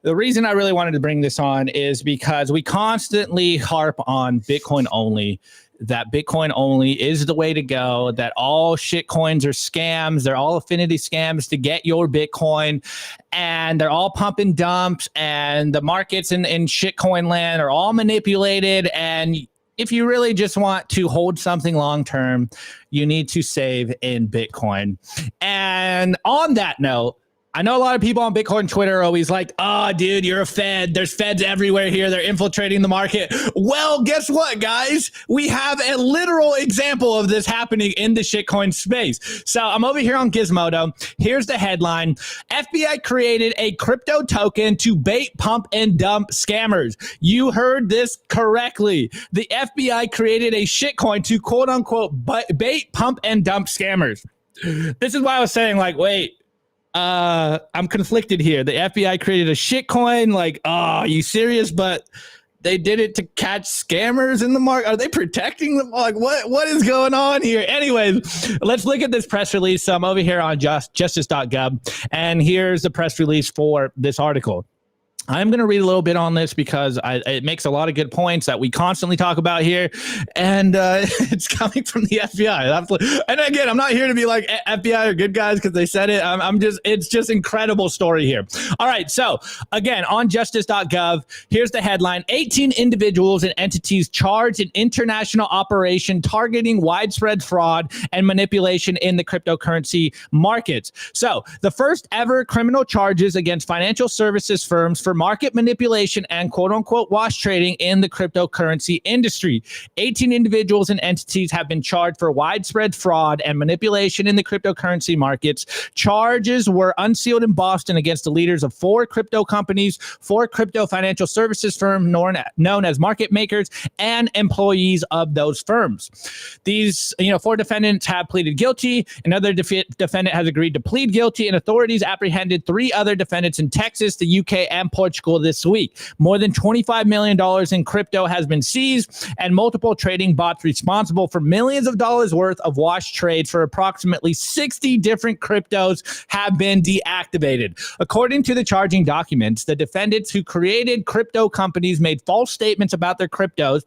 The reason I really wanted to bring this on is because we constantly harp on Bitcoin only, that Bitcoin only is the way to go, that all shit coins are scams. They're all affinity scams to get your Bitcoin, and they're all pump and dumps, and the markets in shitcoin land are all manipulated. And if you really just want to hold something long term, you need to save in Bitcoin. And on that note, I know a lot of people on Bitcoin Twitter are always like, oh, dude, you're a Fed. There's Feds everywhere here. They're infiltrating the market. Well, guess what, guys? We have a literal example of this happening in the shitcoin space. So I'm over here on Gizmodo. Here's the headline. FBI created a crypto token to bait, pump, and dump scammers. You heard this correctly. The FBI created a shitcoin to quote unquote bait, pump, and dump scammers. This is why I was saying, like, wait. I'm conflicted here. The FBI created a shitcoin. Like, oh, are you serious? But they did it to catch scammers in the market. Are they protecting them? Like, what is going on here? Anyways, let's look at this press release. So I'm over here on justice.gov, and here's the press release for this article. I'm going to read a little bit on this because it makes a lot of good points that we constantly talk about here. And it's coming from the FBI. And again, I'm not here to be like FBI are good guys because they said it. It's just incredible story here. All right. So again, on justice.gov, here's the headline. 18 individuals and entities charged in international operation targeting widespread fraud and manipulation in the cryptocurrency markets. So the first ever criminal charges against financial services firms for market manipulation and quote unquote wash trading in the cryptocurrency industry. 18 individuals and entities have been charged for widespread fraud and manipulation in the cryptocurrency markets. Charges were unsealed in Boston against the leaders of 4 crypto companies, 4 crypto financial services firms known as market makers, and employees of those firms. These, 4 defendants have pleaded guilty. Another defendant has agreed to plead guilty, and authorities apprehended 3 other defendants in Texas, the UK, and Portugal this week. More than $25 million in crypto has been seized, and multiple trading bots responsible for millions of dollars worth of wash trades for approximately 60 different cryptos have been deactivated. According to the charging documents, the defendants who created crypto companies made false statements about their cryptos,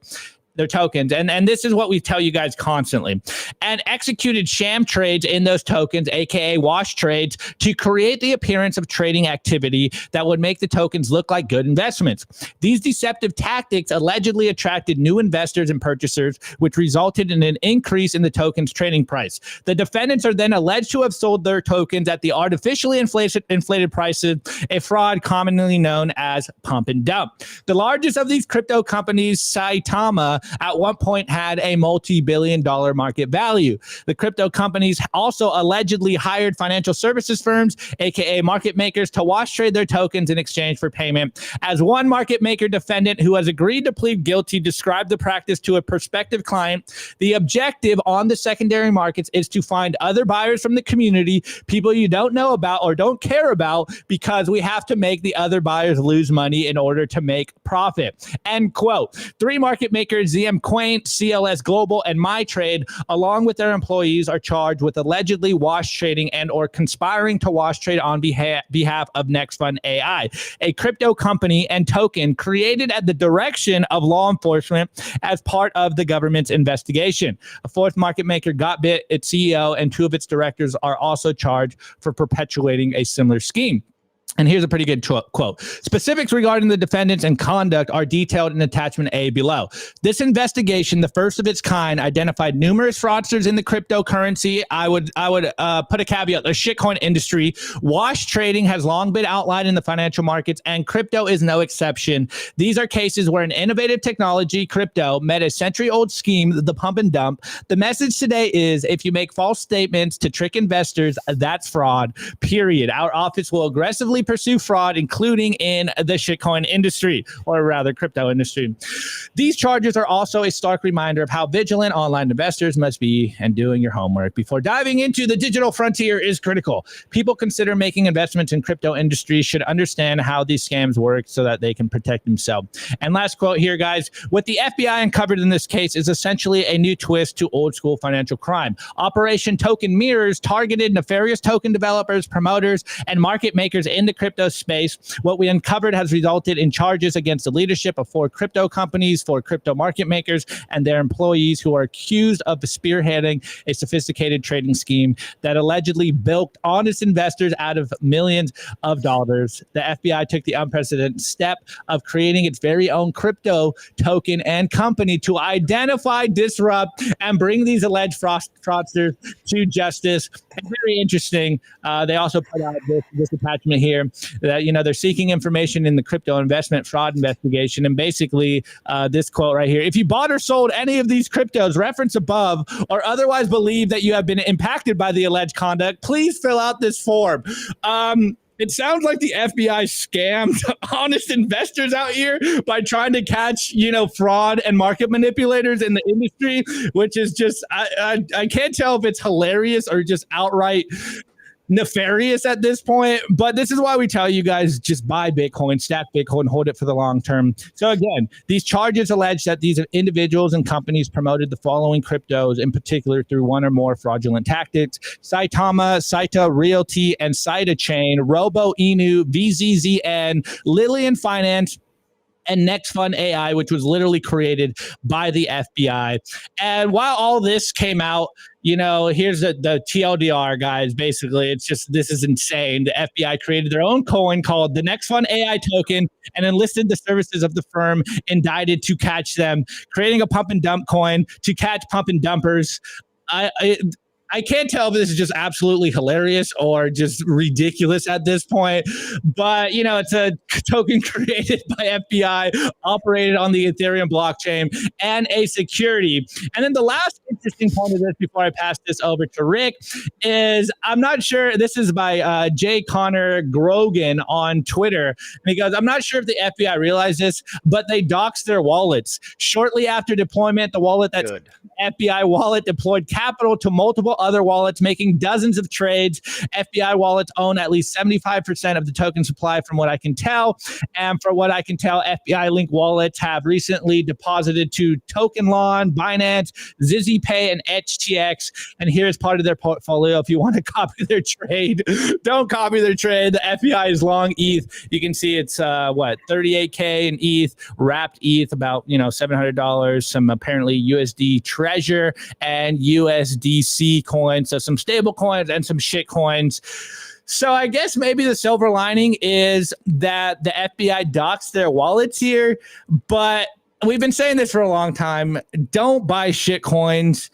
their tokens, and this is what we tell you guys constantly, and executed sham trades in those tokens, aka wash trades, to create the appearance of trading activity that would make the tokens look like good investments. These deceptive tactics allegedly attracted new investors and purchasers, which resulted in an increase in the token's trading price. The defendants are then alleged to have sold their tokens at the artificially inflated prices, a fraud commonly known as pump and dump. The largest of these crypto companies, Saitama, at one point had a multi-billion-dollar market value. The crypto companies also allegedly hired financial services firms, aka market makers, to wash trade their tokens in exchange for payment. As one market maker defendant who has agreed to plead guilty described the practice to a prospective client, the objective on the secondary markets is to find other buyers from the community, people you don't know about or don't care about, because we have to make the other buyers lose money in order to make profit. End quote. 3 market makers, ZM Quaint, CLS Global, and MyTrade, along with their employees, are charged with allegedly wash trading and or conspiring to wash trade on behalf of NextFund AI, a crypto company and token created at the direction of law enforcement as part of the government's investigation. A fourth market maker, GotBit, its CEO, and two of its directors are also charged for perpetuating a similar scheme. And here's a pretty good quote. Specifics regarding the defendants and conduct are detailed in attachment A below. This investigation, the first of its kind, identified numerous fraudsters in the cryptocurrency. I would put a caveat. The shitcoin industry, wash trading has long been outlined in the financial markets, and crypto is no exception. These are cases where an innovative technology, crypto, met a century-old scheme, the pump and dump. The message today is, if you make false statements to trick investors, that's fraud, period. Our office will aggressively pursue fraud, including in the shitcoin industry, or rather crypto industry. These charges are also a stark reminder of how vigilant online investors must be, and doing your homework before diving into the digital frontier is critical. People consider making investments in crypto industry should understand how these scams work so that they can protect themselves. And last quote here, guys. What the FBI uncovered in this case is essentially a new twist to old school financial crime. Operation Token Mirrors targeted nefarious token developers, promoters, and market makers in the crypto space. What we uncovered has resulted in charges against the leadership of 4 crypto companies, 4 crypto market makers, and their employees who are accused of spearheading a sophisticated trading scheme that allegedly bilked honest investors out of millions of dollars. The FBI took the unprecedented step of creating its very own crypto token and company to identify, disrupt, and bring these alleged fraudsters to justice. And very interesting. They also put out this attachment here that, they're seeking information in the crypto investment fraud investigation. And basically this quote right here: if you bought or sold any of these cryptos referenced above, or otherwise believe that you have been impacted by the alleged conduct, please fill out this form. It sounds like the FBI scammed honest investors out here by trying to catch, fraud and market manipulators in the industry, which is just, I can't tell if it's hilarious or just outright nefarious at this point. But this is why we tell you guys, just buy Bitcoin, stack Bitcoin, hold it for the long term. So again, these charges allege that these individuals and companies promoted the following cryptos in particular through one or more fraudulent tactics: Saitama, Saita Realty, and Saita Chain, Robo Inu, VZZN, Lillian Finance, and NextFund AI, which was literally created by the FBI. And while all this came out, here's the TLDR, guys. Basically, it's just, this is insane. The FBI created their own coin called the NextFund AI token and enlisted the services of the firm indicted to catch them, creating a pump and dump coin to catch pump and dumpers. I can't tell if this is just absolutely hilarious or just ridiculous at this point, but it's a token created by FBI, operated on the Ethereum blockchain, and a security. And then the last interesting point of this, before I pass this over to Rick, is I'm not sure. This is by J. Connor Grogan on Twitter. And he goes, I'm not sure if the FBI realized this, but they doxed their wallets. Shortly after deployment, the wallet that's FBI wallet deployed capital to multiple other wallets, making dozens of trades. FBI wallets own at least 75% of the token supply, from what I can tell. And for what I can tell, FBI linked wallets have recently deposited to Token Lawn, Binance, ZZPay, and HTX. And here's part of their portfolio. If you want to copy their trade, don't copy their trade. The FBI is long ETH. You can see it's 38K in ETH, wrapped ETH, about $700. Some apparently USD Treasure and USDC coins, so some stable coins and some shit coins. So I guess maybe the silver lining is that the FBI docks their wallets here, but we've been saying this for a long time. Don't buy shit coins.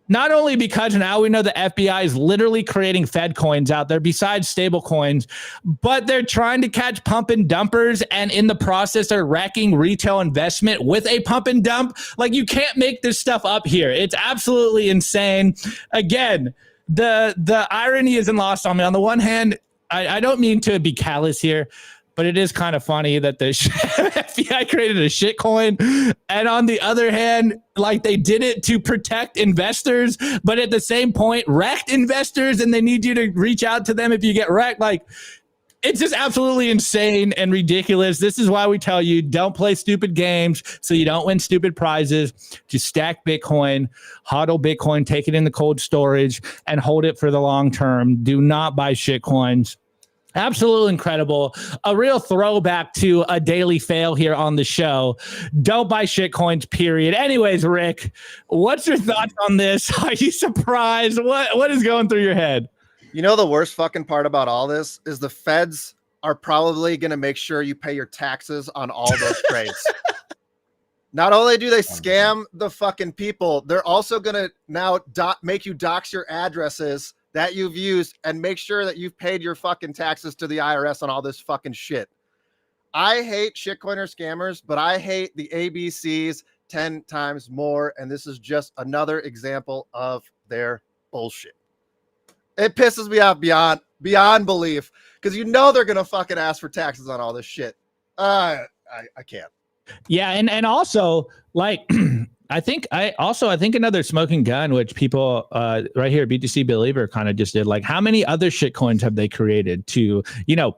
Not only because now we know the FBI is literally creating Fed coins out there besides stable coins, but they're trying to catch pump and dumpers, and in the process they're wrecking retail investment with a pump and dump. Like, you can't make this stuff up here. It's absolutely insane. Again, the irony isn't lost on me. On the one hand, I don't mean to be callous here, but it is kind of funny that the FBI created a shit coin. And on the other hand, like, they did it to protect investors, but at the same point wrecked investors, and they need you to reach out to them if you get wrecked. Like, It's just absolutely insane and ridiculous. This is why we tell you don't play stupid games so you don't win stupid prizes. Just stack Bitcoin, hodl Bitcoin, take it in the cold storage, and hold it for the long term. Do not buy shit coins. Absolutely incredible. A real throwback to a daily fail here on the show. Don't buy shit coins, period. Anyways, Rick, what's your thoughts on this? Are you surprised? What is going through your head? You know, the worst fucking part about all this is the feds are probably going to make sure you pay your taxes on all those trades. Not only do they scam the fucking people, they're also going to now make you dox your addresses that you've used and make sure that you've paid your fucking taxes to the IRS on all this fucking shit. I hate shitcoiner scammers, but I hate the ABCs 10 times more. And this is just another example of their bullshit. It pisses me off beyond belief because you know they're gonna fucking ask for taxes on all this shit. I can't. Yeah, and also like I think another smoking gun, which people right here, BTC Believer kind of just did, like how many other shit coins have they created to,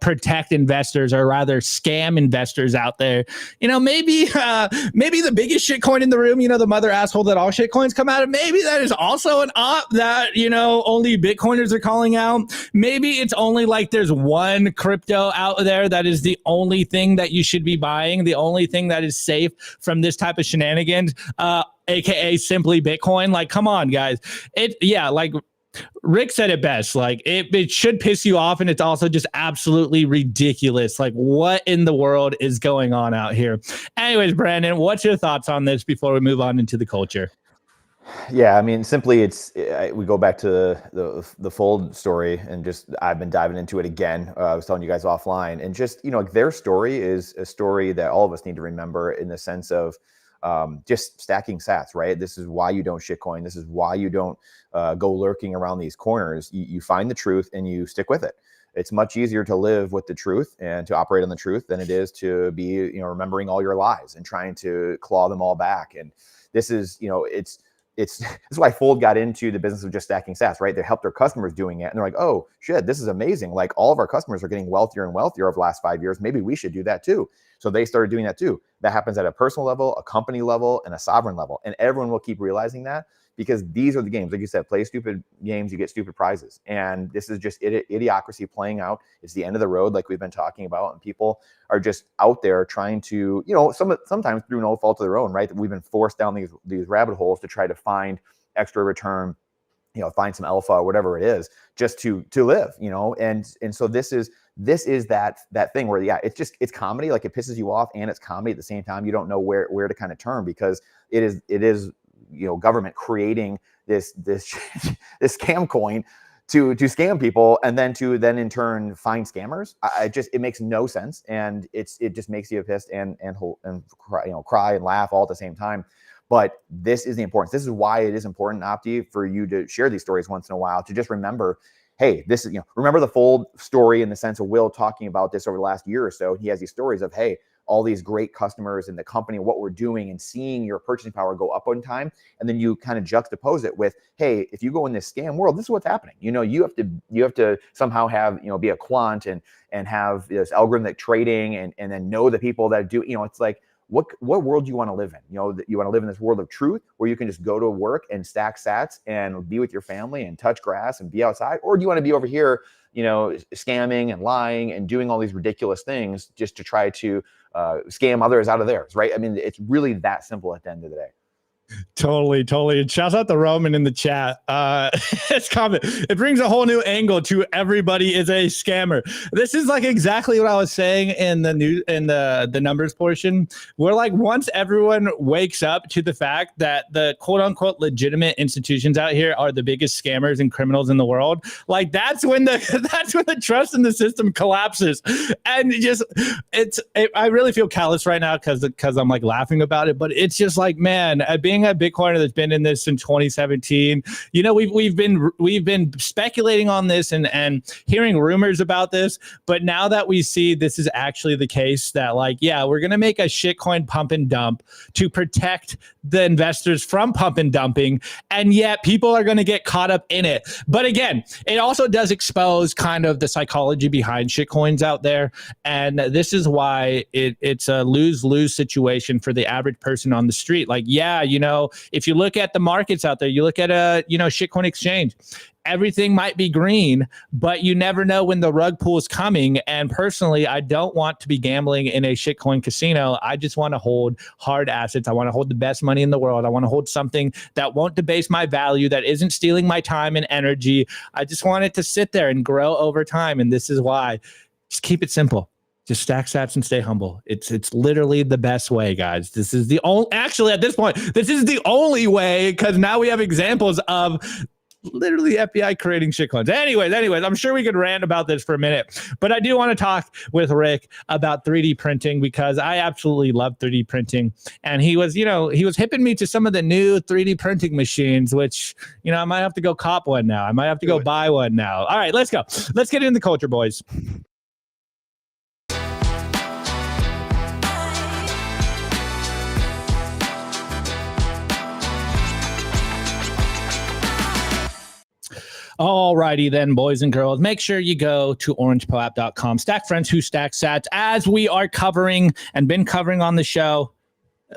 protect investors or rather scam investors out there? Maybe the biggest shit coin in the room, the mother asshole that all shit coins come out of. Maybe that is also an op that, only Bitcoiners are calling out. Maybe it's only like there's one crypto out there that is the only thing that you should be buying, the only thing that is safe from this type of shenanigans. AKA simply Bitcoin. Like, come on, guys. Like Rick said it best. Like it should piss you off, and it's also just absolutely ridiculous. Like, what in the world is going on out here? Anyways, Brandon, what's your thoughts on this before we move on into the culture? Yeah, I mean, simply we go back to the Fold story, and just I've been diving into it again. I was telling you guys offline, and just their story is a story that all of us need to remember in the sense of just stacking sats, right? This is why you don't shitcoin. This is why you don't go lurking around these corners. You find the truth and you stick with it. It's much easier to live with the truth and to operate on the truth than it is to be, remembering all your lies and trying to claw them all back. And this is, this is why Fold got into the business of just stacking sats, right? They helped their customers doing it. And they're like, oh shit, this is amazing. Like all of our customers are getting wealthier and wealthier over the last 5 years. Maybe we should do that too. So they started doing that too. That happens at a personal level, a company level, and a sovereign level. And everyone will keep realizing that because these are the games. Like you said, play stupid games, you get stupid prizes. And this is just idiocracy playing out. It's the end of the road, like we've been talking about. And people are just out there trying to, sometimes through no fault of their own, right? We've been forced down these rabbit holes to try to find extra return, find some alpha or whatever it is, just to live, and so this is that thing where, it's comedy. Like it pisses you off and it's comedy at the same time. You don't know where to kind of turn because it is government creating this scam coin to scam people and then in turn find scammers. It makes no sense, and it just makes you pissed and cry and laugh all at the same time. But this is the importance. This is why it is important, Opti, for you to share these stories once in a while, to just remember, hey, this is, remember the Fold story in the sense of Will talking about this over the last year or so. He has these stories of, hey, all these great customers in the company, what we're doing, and seeing your purchasing power go up on time. And then you kind of juxtapose it with, hey, if you go in this scam world, this is what's happening. You have to somehow have, be a quant and have this algorithmic trading and then know the people that do, it's like, what world do you want to live in? You want to live in this world of truth where you can just go to work and stack sats and be with your family and touch grass and be outside? Or do you want to be over here, scamming and lying and doing all these ridiculous things just to try to scam others out of theirs, right? I mean, it's really that simple at the end of the day. Totally. And shouts out to Roman in the chat. It's comment. It brings a whole new angle to everybody is a scammer. This is like exactly what I was saying in the numbers portion. Where like once everyone wakes up to the fact that the quote unquote legitimate institutions out here are the biggest scammers and criminals in the world, like that's when the trust in the system collapses. And I really feel callous right now because I'm like laughing about it, but it's just like, man, being being a Bitcoiner that's been in this since 2017, you know, we've been speculating on this and hearing rumors about this, but now that we see this is actually the case, that like, yeah, we're gonna make a shitcoin pump and dump to protect the investors from pump and dumping, and yet people are gonna get caught up in it. But again, it also does expose kind of the psychology behind shitcoins out there, and this is why it's a lose-lose situation for the average person on the street. Like, yeah, you know, if you look at the markets out there, you look at a, you know, shitcoin exchange, everything might be green, but you never know when the rug pull is coming. And personally, I don't want to be gambling in a shitcoin casino. I just want to hold hard assets. I want to hold the best money in the world. I want to hold something that won't debase my value, that isn't stealing my time and energy. I just want it to sit there and grow over time. And this is why, just keep it simple. Just stack sats and stay humble. It's literally the best way, guys. This is the only, actually at this point, this is the only way, because now we have examples of literally FBI creating shitcoins. Anyways, I'm sure we could rant about this for a minute, but I do want to talk with Rick about 3D printing, because I absolutely love 3D printing. And he was hipping me to some of the new 3D printing machines, which, you know, I might have to go cop one now. I might have to go buy one now. All right, let's go. Let's get into the culture, boys. Alrighty then, boys and girls, make sure you go to orangepoapp.com. Stack friends who stack sats. As we are covering and been covering on the show,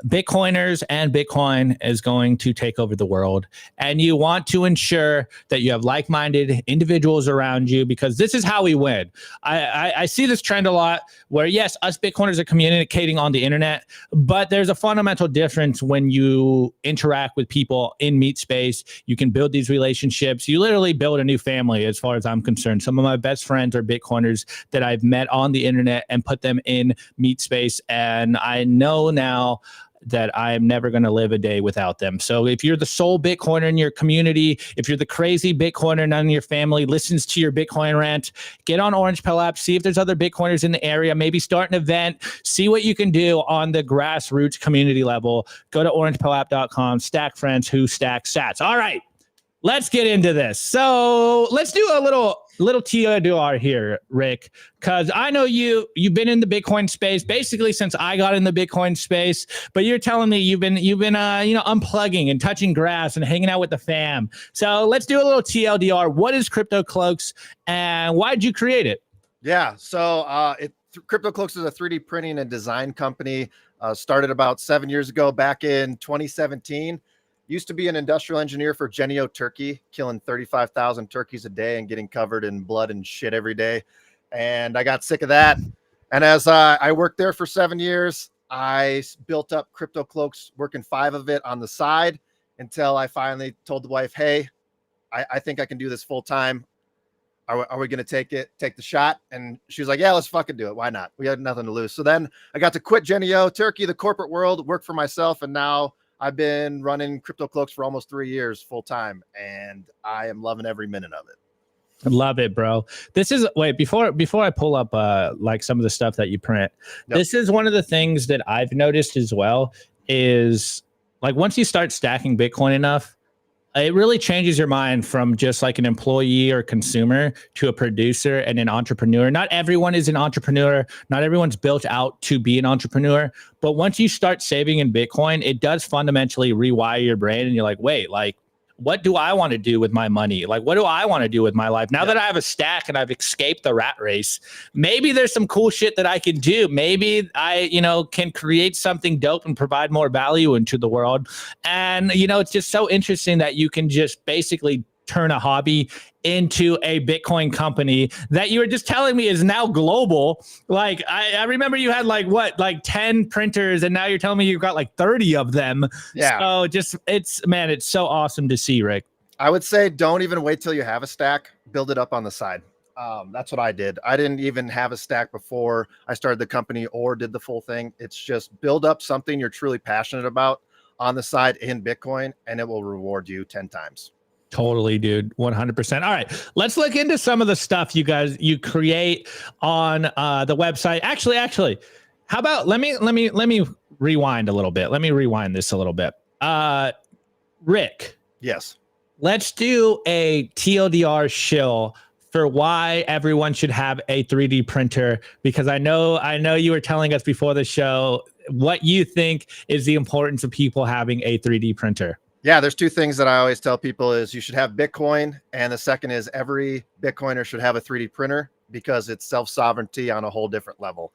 Bitcoiners and Bitcoin is going to take over the world. And you want to ensure that you have like-minded individuals around you, because this is how we win. I see this trend a lot where, yes, us Bitcoiners are communicating on the internet, but there's a fundamental difference when you interact with people in meet space. You can build these relationships. You literally build a new family, as far as I'm concerned. Some of my best friends are Bitcoiners that I've met on the internet and put them in meet space. And I know now that I'm never going to live a day without them. So if you're the sole Bitcoiner in your community, if you're the crazy Bitcoiner, none of your family listens to your Bitcoin rant, get on Orange Pill app, see if there's other Bitcoiners in the area, maybe start an event, see what you can do on the grassroots community level. Go to orangepillapp.com, stack friends who stack sats. All right, let's get into this. So let's do a little TLDR here, Rick, because I know you've been in the Bitcoin space basically since I got in the Bitcoin space, but you're telling me you've been unplugging and touching grass and hanging out with the fam. So let's do a little TLDR. What is Crypto Cloaks and why did you create it? Yeah, so Crypto Cloaks is a 3D printing and design company. Started about 7 years ago, back in 2017. Used to be an industrial engineer for Genio Turkey, killing 35,000 turkeys a day and getting covered in blood and shit every day. And I got sick of that. And as I worked there for 7 years, I built up Crypto Cloaks, working 5 of it on the side, until I finally told the wife, hey, I think I can do this full time. Are we going to take the shot? And she was like, yeah, let's fucking do it. Why not? We had nothing to lose. So then I got to quit Genio Turkey, the corporate world, work for myself. And now I've been running Crypto Cloaks for almost 3 years full time, and I am loving every minute of it. Love it, bro. This is before I pull up like some of the stuff that you print. Yep. This is one of the things that I've noticed as well, is like once you start stacking Bitcoin enough, it really changes your mind from just like an employee or consumer to a producer and an entrepreneur. Not everyone is an entrepreneur. Not everyone's built out to be an entrepreneur. But once you start saving in Bitcoin, it does fundamentally rewire your brain. And you're like, wait, like, what do I want to do with my money? Like, what do I want to do with my life? Now that I have a stack and I've escaped the rat race, maybe there's some cool shit that I can do. Maybe I, can create something dope and provide more value into the world. And, it's just so interesting that you can just basically turn a hobby into a Bitcoin company that you were just telling me is now global. Like I remember you had like 10 printers, and now you're telling me you've got like 30 of them. Yeah. So it's so awesome to see, Rick. I would say don't even wait till you have a stack. Build it up on the side. That's what I did. I didn't even have a stack before I started the company or did the full thing. It's just build up something you're truly passionate about on the side in Bitcoin, and it will reward you 10 times. Totally, dude. 100%. All right, let's look into some of the stuff you create on the website. Actually, how about let me rewind a little bit. Let me rewind this a little bit. Rick, Yes. let's do a TLDR shill for why everyone should have a 3D printer, because I know you were telling us before the show what you think is the importance of people having a 3D printer. Yeah, there's two things that I always tell people is you should have Bitcoin, and the second is every Bitcoiner should have a 3D printer because it's self-sovereignty on a whole different level.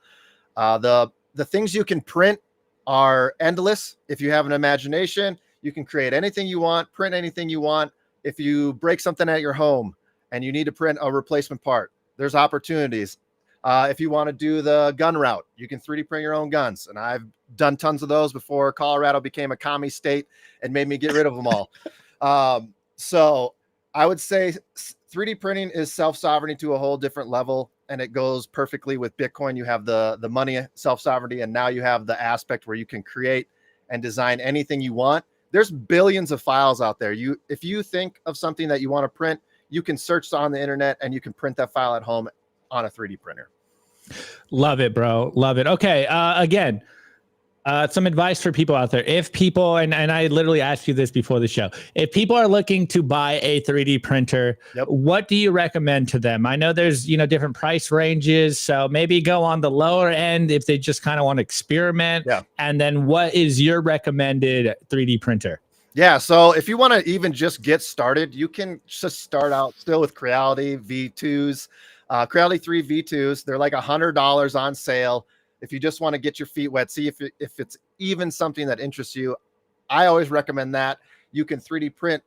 The things you can print are endless. If you have an imagination, you can create anything you want, print anything you want. If you break something at your home and you need to print a replacement part, there's opportunities. If you want to do the gun route, you can 3D print your own guns. And I've done tons of those before Colorado became a commie state and made me get rid of them all. So I would say 3D printing is self-sovereignty to a whole different level, and it goes perfectly with Bitcoin. You have the money self-sovereignty, and now you have the aspect where you can create and design anything you want. There's billions of files out there. If you think of something that you want to print, you can search on the internet and you can print that file at home on a 3D printer. Love it, bro. Love it. Okay. Again, some advice for people out there. If people, and I literally asked you this before the show, if people are looking to buy a 3D printer, what do you recommend to them? I know there's, different price ranges. So maybe go on the lower end if they just kind of want to experiment. Yeah. And then what is your recommended 3D printer? Yeah. So if you want to even just get started, you can just start out still with Creality V2s. Creality 3 V2s, they're like $100 on sale. If you just want to get your feet wet, see if it's even something that interests you, I always recommend that. You can 3D print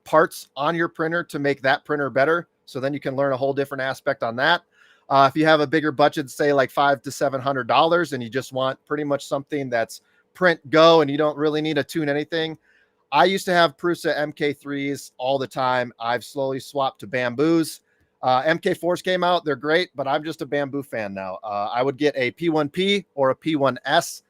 parts on your printer to make that printer better. So then you can learn a whole different aspect on that. If you have a bigger budget, say like $500 to $700, and you just want pretty much something that's print go and you don't really need to tune anything. I used to have Prusa MK3s all the time. I've slowly swapped to Bamboos. MK4s came out. They're great, but I'm just a Bamboo fan now. I would get a P1P or a P1S,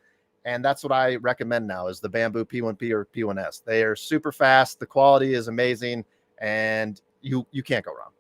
and that's what I recommend now is the Bamboo P1P or P1S. They are super fast. The quality is amazing, and you can't go wrong.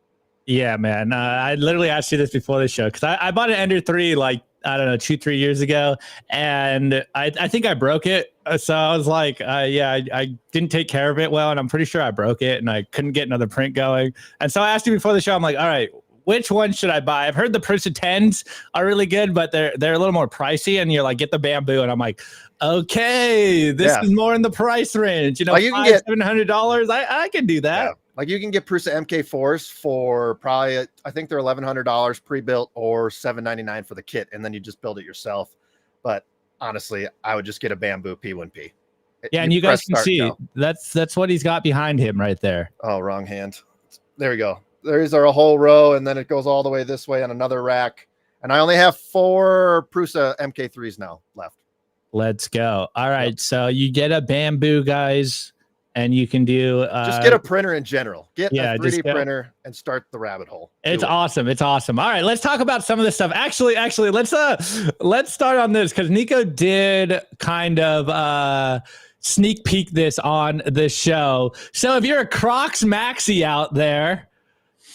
Yeah, man. I literally asked you this before the show because I bought an Ender 3 like, I don't know, 2-3 years ago, and I think I broke it. So I was like, I didn't take care of it well, and I'm pretty sure I broke it, and I couldn't get another print going. And so I asked you before the show, I'm like, all right, which one should I buy? I've heard the Prusa 10s are really good, but they're a little more pricey, and you're like, get the Bamboo, and I'm like, okay, this is more in the price range. You can get $700. I can do that. Yeah. Like you can get Prusa MK4s for probably, I think they're $1,100 pre-built or $799 for the kit, and then you just build it yourself. But honestly, I would just get a Bamboo P1P. Yeah, and you guys can see that's what he's got behind him right there. Oh, wrong hand. There we go. There's our whole row, and then it goes all the way this way on another rack. And I only have 4 Prusa MK3s now left. Let's go. All right, so you get a Bamboo, guys. And you can do just get a printer in general. Get a 3D printer and start the rabbit hole. It's awesome. It's awesome. All right, let's talk about some of this stuff. Actually, let's start on this because Nico did kind of sneak peek this on the show. So if you're a Crocs Maxi out there,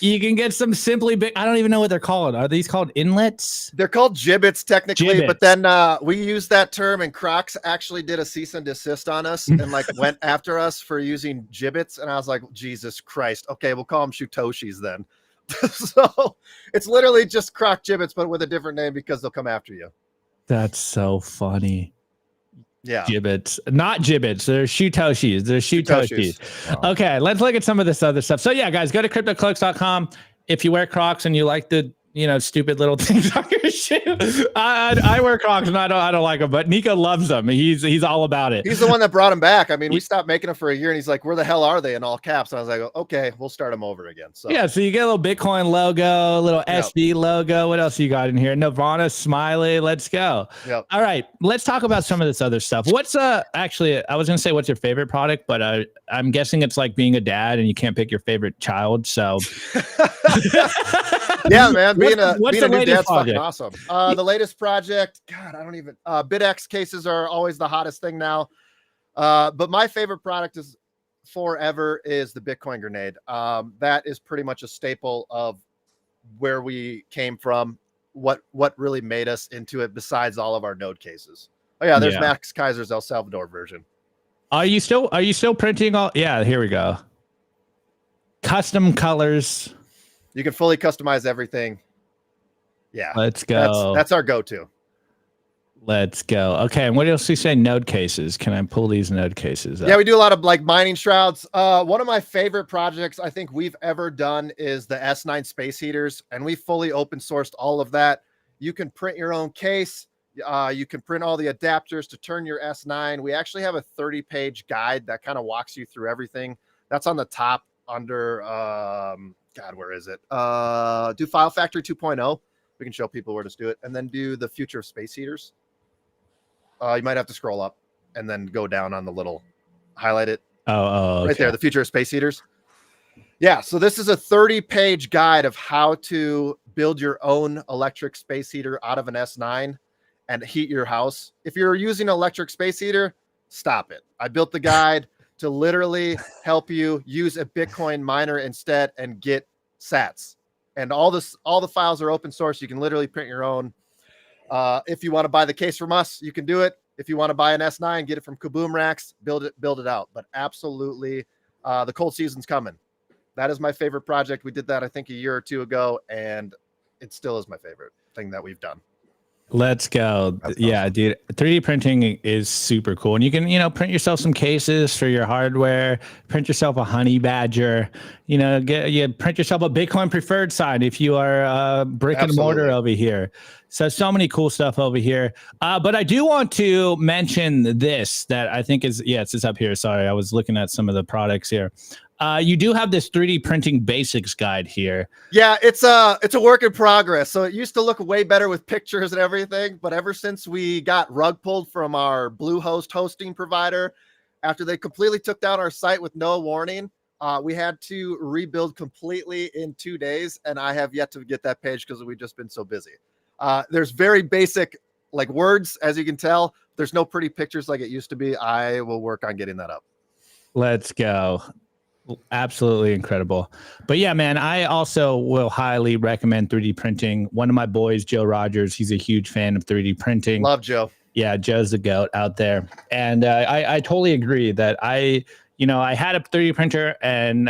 you can get some I don't even know what they're called. Are these called inlets? They're called gibbets technically, but then we use that term, and Crocs actually did a cease and desist on us and like went after us for using gibbets. And I was like, Jesus Christ. Okay, we'll call them Shutoshis then. So it's literally just Croc gibbets, but with a different name because they'll come after you. That's so funny. Yeah. Gibbets, not gibbets. They're Shutoshis. They're Shutoshis. Wow. Okay, let's look at some of this other stuff. So yeah, guys, go to cryptocloaks.com. If you wear Crocs and you like the stupid little things on your shoe. I wear Crocs and I don't like them, but Nico loves them. He's all about it. He's the one that brought them back. I mean, we stopped making them for a year, and he's like, "Where the hell are they?" in all caps. And I was like, "Okay, we'll start them over again." So yeah, so you get a little Bitcoin logo, a little SD logo. What else you got in here? Nirvana smiley. Let's go. Yep. All right, let's talk about some of this other stuff. What's actually? I was gonna say what's your favorite product, but I'm guessing it's like being a dad and you can't pick your favorite child. So yeah, man, being a new dad's project? fucking awesome. The latest project, God, I don't even. BitX cases are always the hottest thing now. But my favorite product is forever is the Bitcoin grenade. That is pretty much a staple of where we came from. What really made us into it, besides all of our node cases. Oh yeah, there's Max Kaiser's El Salvador version. Are you still printing all? Yeah, here we go. Custom colors. You can fully customize everything. Yeah, Let's go. That's our go-to. Let's go. Okay, and what else do you say? Node cases. Can I pull these node cases up? Yeah, we do a lot of like mining shrouds. One of my favorite projects I think we've ever done is the S9 space heaters, and we fully open sourced all of that. You can print your own case. You can print all the adapters to turn your S9. We actually have a 30-page guide that kind of walks you through everything. That's on the top under God, where is it? Do File Factory 2.0. We can show people where to do it, and then do the future of space heaters. You might have to scroll up and then go down on the little highlight it. Okay. Right there, the future of space heaters. Yeah, so this is a 30-page guide of how to build your own electric space heater out of an S9 and heat your house. If you're using an electric space heater, stop it. I built the guide to literally help you use a Bitcoin miner instead and get sats. And all the files are open source. You can literally print your own. If you want to buy the case from us, you can do it. If you want to buy an S9, get it from Kaboom Racks, build it out. But absolutely, the cold season's coming. That is my favorite project. We did that, I think, a year or two ago, and it still is my favorite thing that we've done. Let's go. That's Yeah, awesome. dude. 3D printing is super cool. And you can, print yourself some cases for your hardware, print yourself a honey badger, print yourself a Bitcoin preferred sign if you are brick and mortar over here. So many cool stuff over here. But I do want to mention this that I think it's up here. Sorry, I was looking at some of the products here. You do have this 3D printing basics guide here. Yeah, it's a work in progress. So it used to look way better with pictures and everything, but ever since we got rug pulled from our Bluehost hosting provider, after they completely took down our site with no warning, we had to rebuild completely in 2 days, and I have yet to get that page because we've just been so busy. There's very basic like words, as you can tell. There's no pretty pictures like it used to be. I will work on getting that up. Let's go. Absolutely incredible. But yeah, man, I also will highly recommend 3D printing. One of my boys, Joe Rogers, he's a huge fan of 3D printing. Love Joe. Yeah, Joe's the goat out there. And I totally agree that I had a 3D printer and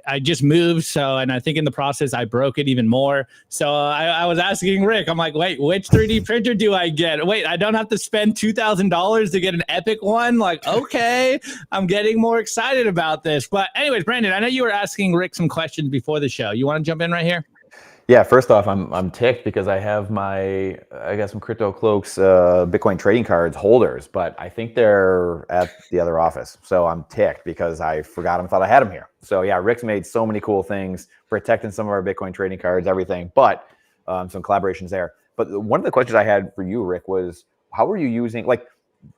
I just moved. And I think in the process, I broke it even more. So I was asking Rick, I'm like, wait, which 3D printer do I get? Wait, I don't have to spend $2,000 to get an epic one. Like, okay, I'm getting more excited about this. But anyways, Brandon, I know you were asking Rick some questions before the show. You want to jump in right here? Yeah, first off, I'm ticked because I got some Crypto Cloaks Bitcoin trading cards holders, but I think they're at the other office. So I'm ticked because I forgot them, thought I had them here. So yeah, Rick's made so many cool things, protecting some of our Bitcoin trading cards, everything, but some collaborations there. But one of the questions I had for you, Rick, was how are you using, like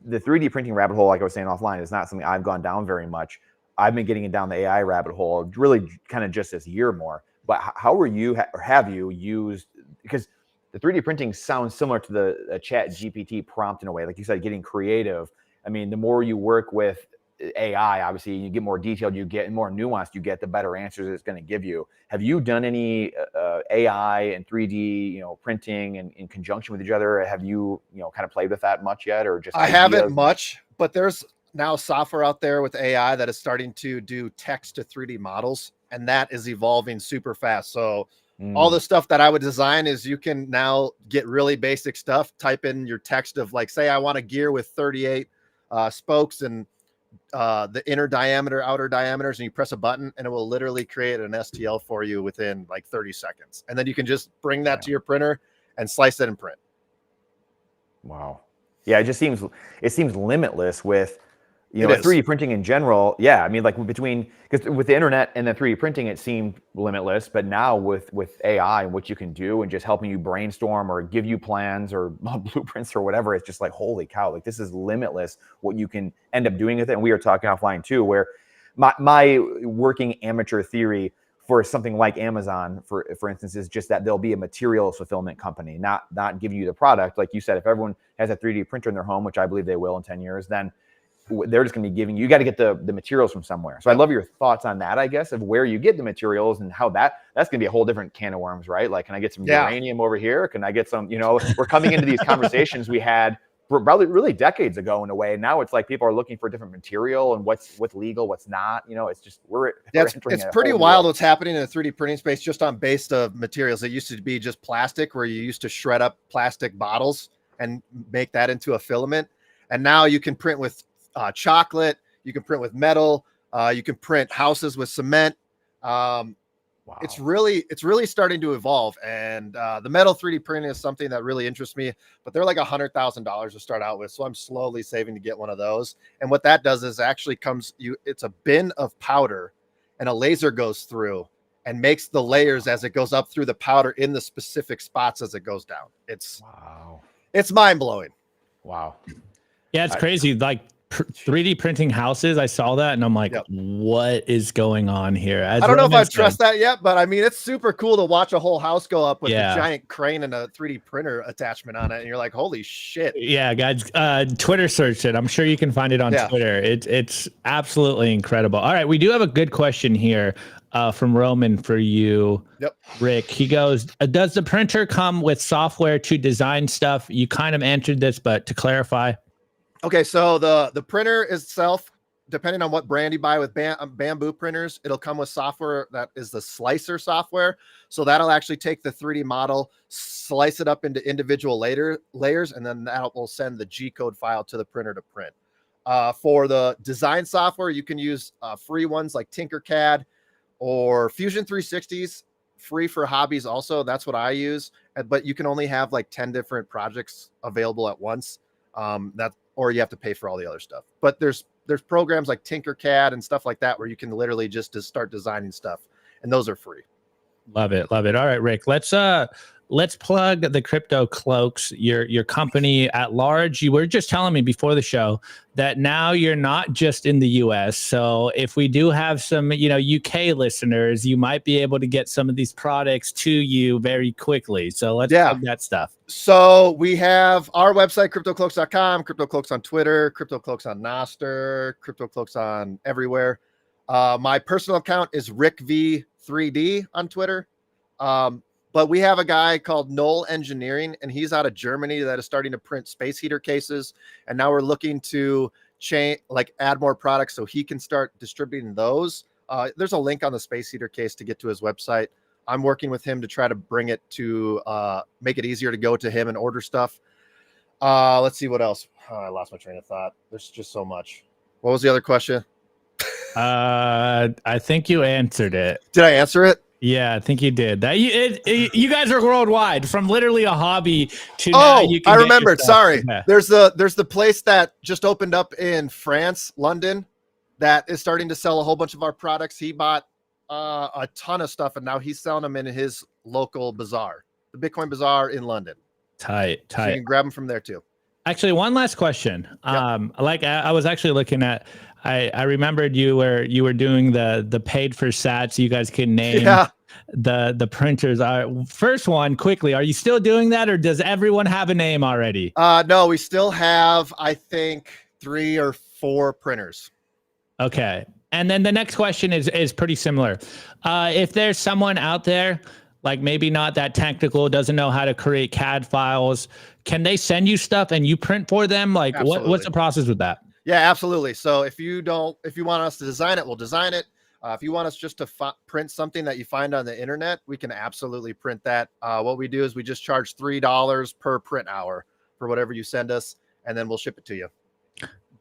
the 3D printing rabbit hole, like I was saying offline, is not something I've gone down very much. I've been getting it down the AI rabbit hole really kind of just this year more. But how are you, or have you used, because the 3D printing sounds similar to the chat GPT prompt in a way, like you said, getting creative. I mean, the more you work with AI, obviously you get more detailed, you get more nuanced, you get the better answers it's going to give you. Have you done any AI and 3D, printing in conjunction with each other? Have you, kind of played with that much yet, or just? I haven't much, but there's now software out there with AI that is starting to do text to 3D models. And that is evolving super fast. So all the stuff that I would design is you can now get really basic stuff, type in your text of like, say I want a gear with 38 spokes and the inner diameter, outer diameters, and you press a button and it will literally create an STL for you within like 30 seconds. And then you can just bring that to your printer and slice it and print. Wow. Yeah, it seems limitless with 3D printing in general. Yeah, I mean, like because with the internet and then 3D printing, it seemed limitless. But now with AI and what you can do and just helping you brainstorm or give you plans or blueprints or whatever, it's just like, holy cow, like this is limitless what you can end up doing with it. And we were talking offline too, where my working amateur theory for something like Amazon, for instance, is just that there'll be a materials fulfillment company, not giving you the product. Like you said, if everyone has a 3D printer in their home, which I believe they will in 10 years, then they're just going to be giving you got to get the materials from somewhere. So I'd love your thoughts on that, I guess, of where you get the materials and how that's going to be a whole different can of worms, right? Like, can I get some uranium over here? Can I get some, we're coming into these conversations we had probably really decades ago in a way. Now it's like people are looking for different material and what's legal, what's not. You know, it's just it's pretty wild what's happening in the 3D printing space just on based of materials. It used to be just plastic, where you used to shred up plastic bottles and make that into a filament. And now you can print with chocolate, you can print with metal, you can print houses with cement. Wow. It's really starting to evolve, and the metal 3D printing is something that really interests me, but they're like $100,000 to start out with. So I'm slowly saving to get one of those. And what that does is actually it's a bin of powder, and a laser goes through and makes the layers as it goes up through the powder in the specific spots as it goes down. It's mind blowing. Wow. Yeah, it's crazy. Like 3D printing houses. I saw that and I'm like, what is going on here? I don't know if I trust that yet, but I mean, it's super cool to watch a whole house go up with a giant crane and a 3D printer attachment on it. And you're like, holy shit. Yeah, guys, Twitter search it. I'm sure you can find it on Twitter. It's absolutely incredible. All right. We do have a good question here from Roman for you, Rick. He goes, does the printer come with software to design stuff? You kind of answered this, but to clarify. Okay, so the printer itself, depending on what brand you buy with bamboo printers, it'll come with software that is the slicer software. So that'll actually take the 3D model, slice it up into individual layers, and then that will send the G-code file to the printer to print. For the design software, you can use free ones like Tinkercad or Fusion 360's, free for hobbies also. That's what I use. But you can only have like 10 different projects available at once. Or you have to pay for all the other stuff. But there's programs like Tinkercad and stuff like that where you can literally just start designing stuff, and those are free. Love it. All right, Rick, let's plug the Crypto Cloaks, your company at large. You were just telling me before the show that now you're not just in the US. So if we do have some, UK listeners, you might be able to get some of these products to you very quickly. So let's plug that stuff. So we have our website, cryptocloaks.com, Crypto Cloaks on Twitter, Crypto Cloaks on Nostr, Crypto Cloaks on everywhere. My personal account is RickV3D on Twitter. But we have a guy called Knoll Engineering, and he's out of Germany that is starting to print space heater cases. And now we're looking to add more products so he can start distributing those. There's a link on the space heater case to get to his website. I'm working with him to try to bring it to make it easier to go to him and order stuff. Let's see what else. I lost my train of thought. There's just so much. What was the other question? I think you answered it. Did I answer it? Yeah, I think you did. You guys are worldwide, from literally a hobby to now you can I remembered. Sorry. Yeah. There's the place that just opened up in France, London, that is starting to sell a whole bunch of our products. He bought a ton of stuff, and now he's selling them in his local bazaar, the Bitcoin Bazaar in London. Tight. So you can grab them from there too. Actually, one last question. I was actually looking at. I remembered you were doing the paid for sats. You guys can name the printers. First one quickly. Are you still doing that, or does everyone have a name already? No, we still have, I think, 3 or 4 printers. Okay. And then the next question is pretty similar. If there's someone out there, like maybe not that technical, doesn't know how to create CAD files, can they send you stuff and you print for them? Like what's the process with that? Yeah, absolutely. So if you want us to design it, we'll design it. If you want us just to print something that you find on the internet, we can absolutely print that. What we do is we just charge $3 per print hour for whatever you send us, and then we'll ship it to you.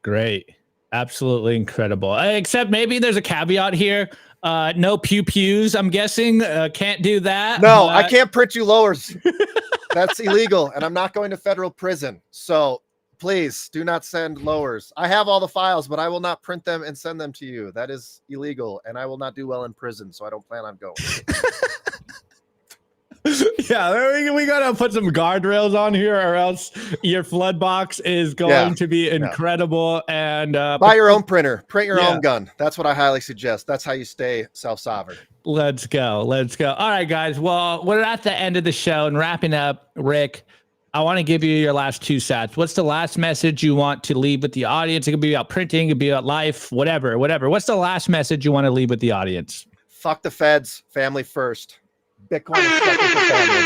Great. Absolutely incredible. Except maybe there's a caveat here. No pews, I'm guessing. Can't do that. No, I can't print you lowers. That's illegal, and I'm not going to federal prison. So please do not send lowers. I have all the files, but I will not print them and send them to you. That is illegal, and I will not do well in prison, so I don't plan on going. Yeah, we gotta put some guardrails on here, or else your flood box is going to be incredible. And buy your own printer, print your own gun. That's what I highly suggest. That's how you stay self-sovereign. Let's go. All right, guys. Well, we're at the end of the show and wrapping up. Rick, I want to give you your last 2 sats. What's the last message you want to leave with the audience? It could be about printing, it could be about life, whatever. What's the last message you want to leave with the audience? Fuck the feds, family first. Bitcoin is fucking for family.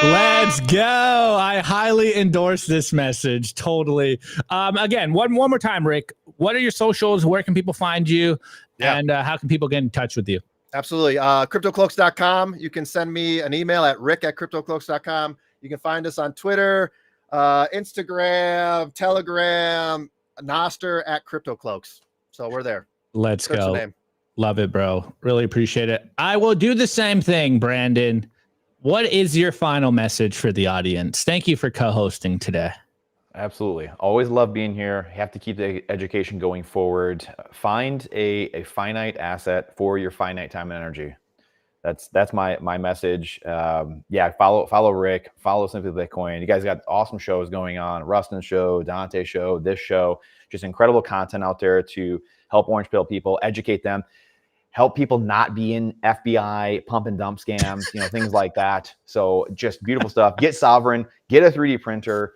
Let's go. I highly endorse this message. Totally. Again, one more time, Rick. What are your socials? Where can people find you? Yeah. And how can people get in touch with you? Absolutely. CryptoCloaks.com. You can send me an email at rick@CryptoCloaks.com. You can find us on Twitter, Instagram, Telegram, Nostr at Crypto Cloaks. So we're there. Let's Search the go. name. Love it, bro. Really appreciate it. I will do the same thing, Brandon. What is your final message for the audience? Thank you for co-hosting today. Absolutely. Always love being here. You have to keep the education going forward. Find a finite asset for your finite time and energy. That's my message. Yeah, follow Rick, follow Simply Bitcoin. You guys got awesome shows going on. Rustin's show, Dante's show, this show. Just incredible content out there to help orange pill people, educate them, help people not be in FBI pump and dump scams, things like that. So just beautiful stuff. Get sovereign, get a 3D printer.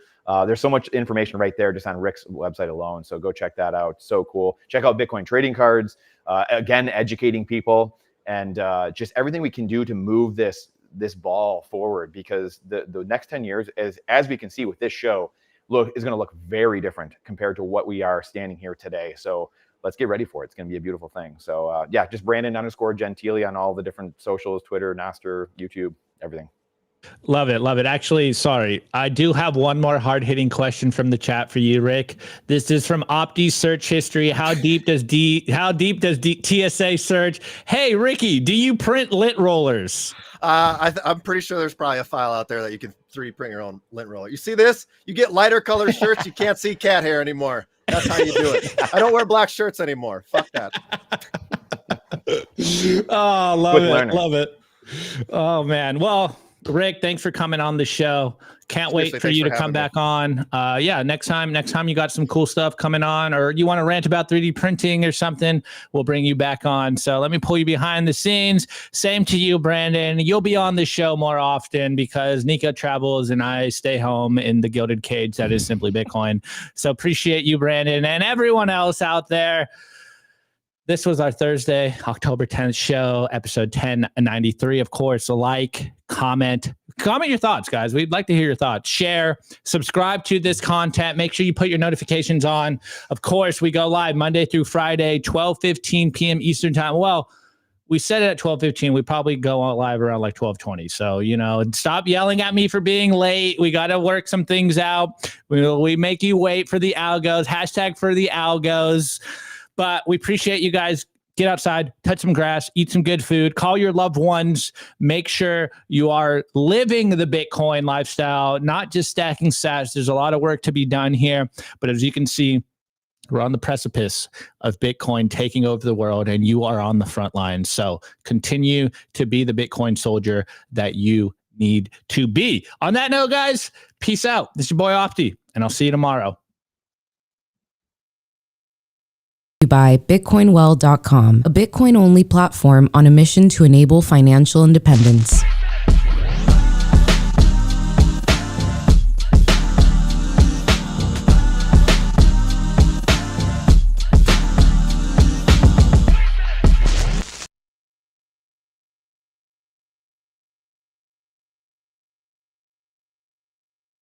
There's so much information right there just on Rick's website alone. So go check that out. So cool. Check out Bitcoin trading cards. Again, educating people and just everything we can do to move this ball forward, because the next 10 years, as we can see with this show, is going to look very different compared to what we are standing here today. So let's get ready for it. It's going to be a beautiful thing. So yeah, just Brandon_Gentili on all the different socials, Twitter, Nostr, YouTube, everything. Love it. Love it. Actually, sorry. I do have one more hard-hitting question from the chat for you, Rick. This is from Opti Search History. How deep does TSA search? Hey, Ricky, do you print lint rollers? I'm pretty sure there's probably a file out there that you can 3D print your own lint roller. You see this? You get lighter color shirts. You can't see cat hair anymore. That's how you do it. I don't wear black shirts anymore. Fuck that. Oh, love Quick it. learner. Love it. Oh, man. Well, Rick, thanks for coming on the show. Can't wait for you to come back on. Yeah, next time you got some cool stuff coming on, or you want to rant about 3D printing or something, we'll bring you back on. So let me pull you behind the scenes. Same to you, Brandon. You'll be on the show more often because Nico travels and I stay home in the gilded cage that is Simply Bitcoin. So appreciate you, Brandon, and everyone else out there. This was our Thursday, October 10th show, episode 1093. Of course, comment your thoughts, guys. We'd like to hear your thoughts. Share, subscribe to this content. Make sure you put your notifications on. Of course, we go live Monday through Friday, 12:15 p.m. Eastern time. Well, we said it at 12:15. We probably go on live around like 12:20. So, stop yelling at me for being late. We got to work some things out. We make you wait for the algos. Hashtag for the algos. But we appreciate you guys. Get outside, touch some grass, eat some good food, call your loved ones. Make sure you are living the Bitcoin lifestyle, not just stacking sats. There's a lot of work to be done here. But as you can see, we're on the precipice of Bitcoin taking over the world, and you are on the front line. So continue to be the Bitcoin soldier that you need to be. On that note, guys, peace out. This is your boy Opti, and I'll see you tomorrow. By bitcoinwell.com, a Bitcoin-only platform on a mission to enable financial independence.